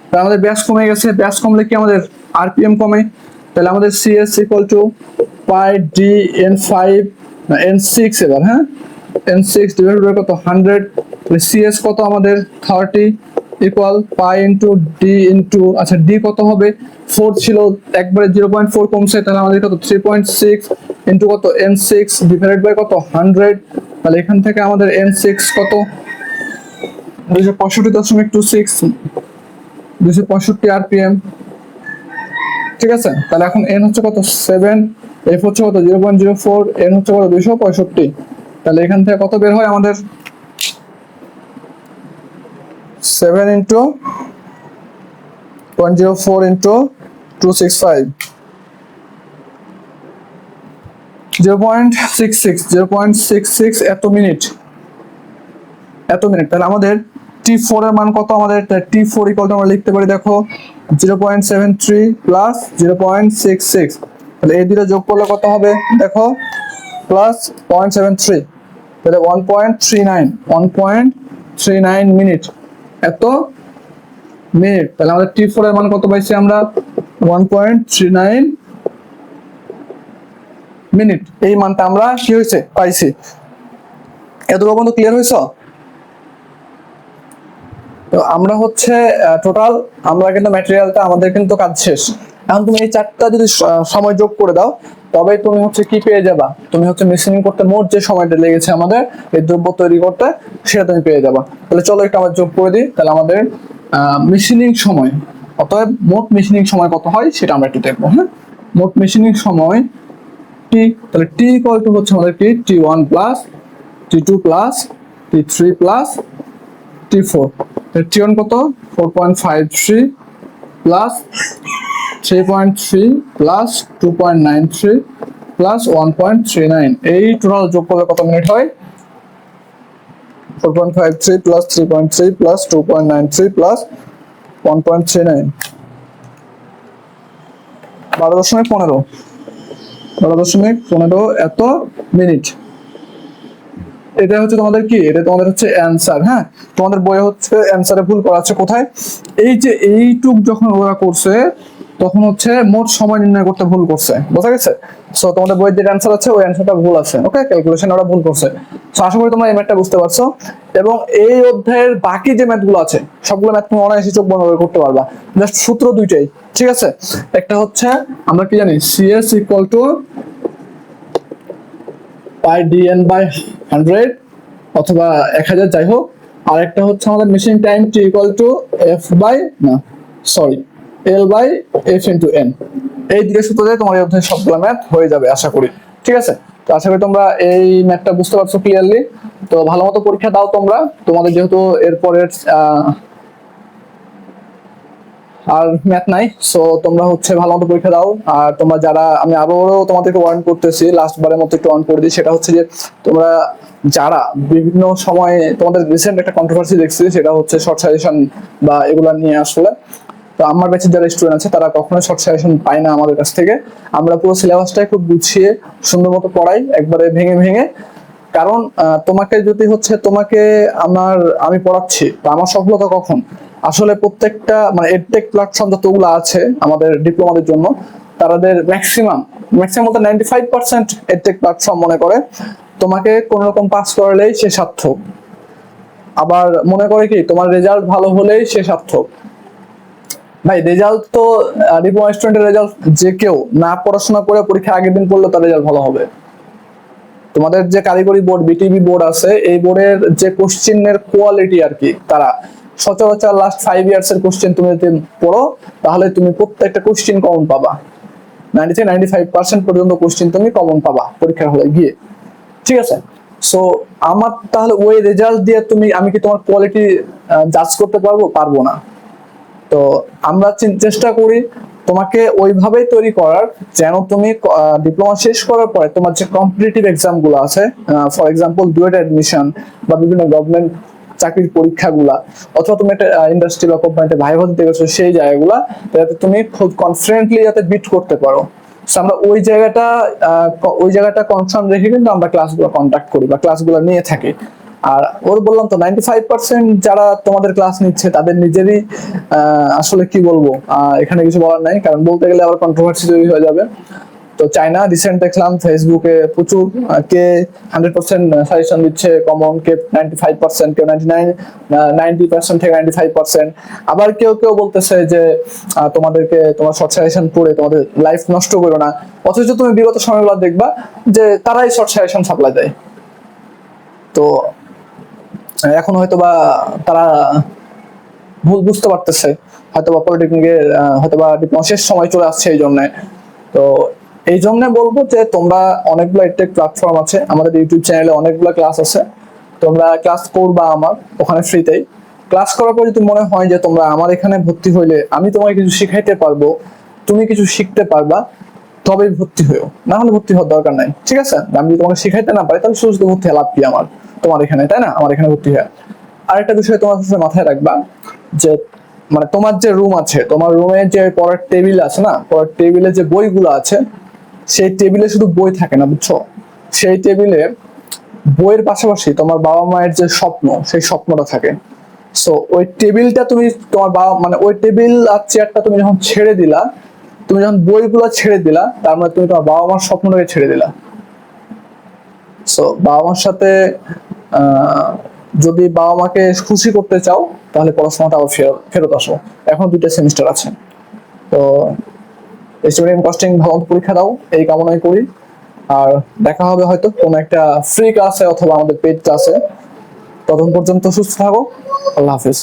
Speaker 1: তাহলে আমাদের ব্যাস কমে গেছে, ব্যাস কমলে কি আমাদের আরপিএম কমে? তাহলে আমাদের CS equal to pi D N5 না N6 এবার, হ্যাঁ, N6 ডিভাইড বাই কত? 100। তাহলে CS কত আমাদের? 30 equal pi into D into, আচ্ছা ডি কত হবে? 4 ছিল, একবারে 0.4 কমছে, তাহলে আমাদের কত? 3.6 ইন্টু কত? N6 ডিভাইড বাই কত? 100। তাহলে এখান থেকে আমাদের N6 কত? 265.26, 265 আরপিএম, ঠিক আছে? তাহলে এখন N হচ্ছে কত? 7, F হচ্ছে কত? 0.04, N হচ্ছে কত? 265। তাহলে এখান থেকে কত বের হয় আমাদের? 7 ইন্টু 0.04 ইন্টু 265, 0.66 এত মিনিট। তাহলে আমাদের T4 এর মান কত আমাদের? T4 ইকুয়াল টু আমরা লিখতে পারি দেখো 0.73 প্লাস 0.66, তাহলে এই দুটো যোগ করলে কত হবে দেখো, প্লাস 0.73, তাহলে 1.39 মিনিট, এত মিনিট। তাহলে আমাদের T4 এর মান কত পাইছি আমরা? 1.39 মিনিট। এই মানটা আমরা কি হয়েছে পাইছি। এতটুকু পর্যন্ত ক্লিয়ার হয়েছে? তো আমরা হচ্ছে টোটাল আমরা কিন্তু ম্যাটেরিয়ালটা আমাদের কিন্তু কাজ শেষ। এখন তুমি এই চারটা যদি সময় যোগ করে দাও তবে তুমি হচ্ছে কি পেয়ে যাবা, তুমি হচ্ছে মেশিনিং করতে মোট যে সময়টা লেগেছে আমাদের এই দ্রব্য তৈরি করতে সেটা তুমি পেয়ে যাবা। তাহলে চলো একটু আমরা যোগ করে দিই। তাহলে আমাদের মেশিনিং সময়, অতএব মোট মেশিনিং সময় কত হয় সেটা আমরা একটু দেখবো। হ্যাঁ, মোট মেশিনিং সময় টি, তাহলে টি ইকুয়াল টু হচ্ছে আমাদের কি T1 plus T2 plus T3 plus T4। T1 কত 4.53 প্লাস 3.3 প্লাস 2.93 প্লাস 1.39, এই টোটাল যোগ করলে কত মিনিট হয়? 4.53 প্লাস 3.3 প্লাস 2.93 প্লাস 1.39, 12.15 এত মিনিট। এটা হচ্ছে তোমাদের কি, এটা তোমাদের হচ্ছে অ্যানসার। হ্যাঁ, তোমাদের বইয়ে হচ্ছে অ্যানসারে ভুল করা আছে কোথায়, এই যে এইটুক যখন ওরা করছে তখন হচ্ছে মোট সময় নির্ণয় করতে ভুল করছে, বোঝা গেছে? সো তোমাদের বইয়ের যে অ্যানসার আছে ওই অ্যানসারটা ভুল আছে, ওকে, ক্যালকুলেশন ওরা ভুল করছে। সো আশা করি তোমরা এই ম্যাথটা বুঝতে পারছো। এবং এই অধ্যায়ের বাকি যে ম্যাথগুলো আছে সবগুলো ম্যাথ তুমি অনায়াসে চোখ বন্ধ করে করতে পারবা, জাস্ট সূত্র দুইটাই, ঠিক আছে? একটা হচ্ছে আমরা কি জানি CS equal to pi DN by 100 অথবা 1000 যাই হোক, আর একটা হচ্ছে আমাদের machine time T equal to L by F into N। এই দিকে সূত্র দিয়ে তোমার এই অধ্যায়ের সবগুলো ম্যাথ হয়ে যাবে আশা করি, ঠিক আছে? তো আশা করি তোমরা এই ম্যাথটা বুঝতে পারছো ক্লিয়ারলি। তো ভালো মতো পরীক্ষা দাও তোমরা, তোমাদের যেহেতু এরপরের আর ম্যাথ নাই, সো তোমরা হচ্ছে ভালো মতো পরীক্ষা দাও। আর তোমরা যারা, আমি আবারও তোমাদেরকে ওয়ার্ন করতেছি, লাস্ট বারের মতো একটু ওয়ার্ন করে দিই, সেটা হচ্ছে যে তোমরা যারা বিভিন্ন সময়ে তোমাদের রিসেন্ট একটা কন্ট্রোভার্সি দেখছি, সেটা হচ্ছে শর্ট সাজেশন বা এগুলা নিয়ে আসলে। তো আমার ব্যাচের যারা স্টুডেন্ট আছে তারা কখনোই শর্ট সাজেশন পায় না আমাদের কাছ থেকে। আমরা পুরো সিলেবাসটাই খুব গুছিয়ে সুন্দর মতো পড়াই, একবারে ভেঙে ভেঙে। কারণ তোমাকে যদি হচ্ছে তোমাকে আমি পড়াচ্ছি, আমার সফলতা কখন আসলে প্রত্যেকটা মানে এডটেক প্ল্যাটফর্ম যতগুলো আছে আমাদের ডিপ্লোমাদের জন্য, তাদের ম্যাক্সিমাম বলতে 95% এডটেক প্ল্যাটফর্ম মনে করে তোমাকে কোন রকম পাস করলেই সে সার্থক। আবার মনে করে কি তোমার রেজাল্ট ভালো হলেই সে সার্থক। ভাই রেজাল্ট তো ডিপ্লোমা স্টুডেন্টের রেজাল্ট যে কেউ না পড়াশোনা করে পরীক্ষা আগের দিন পড়লে তার রেজাল্ট ভালো হবে। তোমাদের যে কারিগরি বোর্ড বিটিবি বোর্ড আছে, এই বোর্ডের যে কোশ্চেনের কোয়ালিটি আর কি, তারা সচরাচর লাস্ট 5 ইয়ার্স এর কোশ্চেন তুমি যদি পড়ো তাহলে তুমি প্রত্যেকটা কোশ্চেন কমন পাবা, 95% পর্যন্ত কোশ্চেন তুমি কমন পাবা পরীক্ষার হলে গিয়ে, ঠিক আছে? সো আমার তাহলে ওই রেজাল্ট দিয়ে আমি কি তোমার কোয়ালিটি জাজ করতে পারবো না। তো আমরা চেষ্টা করি তোমাকে ওইভাবেই তৈরি করার যেন তুমি ডিপ্লোমা শেষ করার পরে তোমার যে কম্পিটিটিভ এক্সাম গুলো আছে, ফর এক্সাম্পল ডুয়েট অ্যাডমিশন বা বিভিন্ন গভর্নমেন্ট চাকরির পরীক্ষাগুলা, অথবা তুমি একটা ইন্ডাস্ট্রি বা কোম্পানিতে ভাইভা দিতে গেছো, সেই জায়গাগুলা যাতে তুমি খুব কনফিডেন্টলি যাতে বিট করতে পারো। আমরা ওই জায়গাটা কনসার্ন রেখে কিন্তু আমরা ক্লাসগুলো কন্ডাক্ট করি বা ক্লাসগুলো নিয়ে থাকি। আর ওর বললাম তো 95% যারা তোমাদের ক্লাস নিচ্ছে তাদের নিজেরই আসলে কি বলবো, এখানে কিছু বলার নাই, কারণ বলতে গেলে আবার কন্ট্রোভার্সি তৈরি হয়ে যাবে। তো চায়না রিসেন্ট দেখলাম ফেসবুকে প্রচুর কে 100% সাজেশন দিচ্ছে কমন, কে 95%, কেউ 90% থেকে 95%। আবার কেউ বলতেছে যে তোমার শর্ট সাজেশন পড়ে তোমাদের লাইফ নষ্ট করো না, অথচ তুমি বিগত সময়গুলো দেখবা যে তারাই শর্ট সাজেশন সাপ্লাই দেয়। তো এখন হয়তোবা তারা ভুল বুঝতে পারতেছে, হয়তোবা পলিটেকনিকের হয়তোবা ডিপ্লোমা শেষ সময় চলে আসছে এই জন্য। তো এই জন্য বলবো যে তোমরা অনেকগুলো এডটেক প্ল্যাটফর্ম আছে, আমাদের ইউটিউব চ্যানেলে অনেকগুলো ক্লাস আছে, তোমরা ক্লাস করবা আমার ওখানে ফ্রিতেই। ক্লাস করার পর যদি মনে হয় যে তোমরা আমার এখানে ভর্তি হইলে আমি তোমাকে কিছু শিখাইতে পারবো, তুমি কিছু শিখতে পারবা, তবেই ভর্তি হইও, না হলে ভর্তি হওয়ার দরকার নাই, ঠিক আছে? আমি যদি তোমাকে শিখাইতে না পারি তাহলে শুধু ভর্তি লাভ কি আমার তোমার এখানে, তাই না? আমার এখানে ভর্তি হয়। আরেকটা বিষয় তোমার কাছে মাথায় রাখবা যে মানে তোমার যে রুম আছে, তোমার রুমে যে পড়ার টেবিল আছে না, পড়ার টেবিলে যে বইগুলো আছে, সেই টেবিলে শুধু বই থাকে না, বুঝছো? সেই টেবিলে বইয়ের পাশাপাশি তোমার বাবা মায়ের যে স্বপ্ন, সেই স্বপ্নটা থাকে। সো ওই টেবিলটা তুমি তোমার বাবা মানে ওই টেবিল আর চেয়ারটা তুমি যখন ছেড়ে দিলা, তুমি যখন বইগুলো ছেড়ে দিলা, তার মানে তুমি তোমার বাবা মার স্বপ্নটাকে ছেড়ে দিলা। সো বাবা মার সাথে আহ, যদি বাবা মাকে খুশি করতে চাও, তাহলে পড়াশোনাটা আবার ফেরত আসো। এখন 2টা সেমিস্টার আছে। তো এস্টিমেটিং কস্টিং ভালো মতো পরীক্ষা দাও, এই কামনাই করি। আর দেখা হবে হয়তো কোনো একটা ফ্রি ক্লাসে অথবা আমাদের পেইড ক্লাসে। ততক্ষণ পর্যন্ত সুস্থ থাকো। আল্লাহ হাফিজ।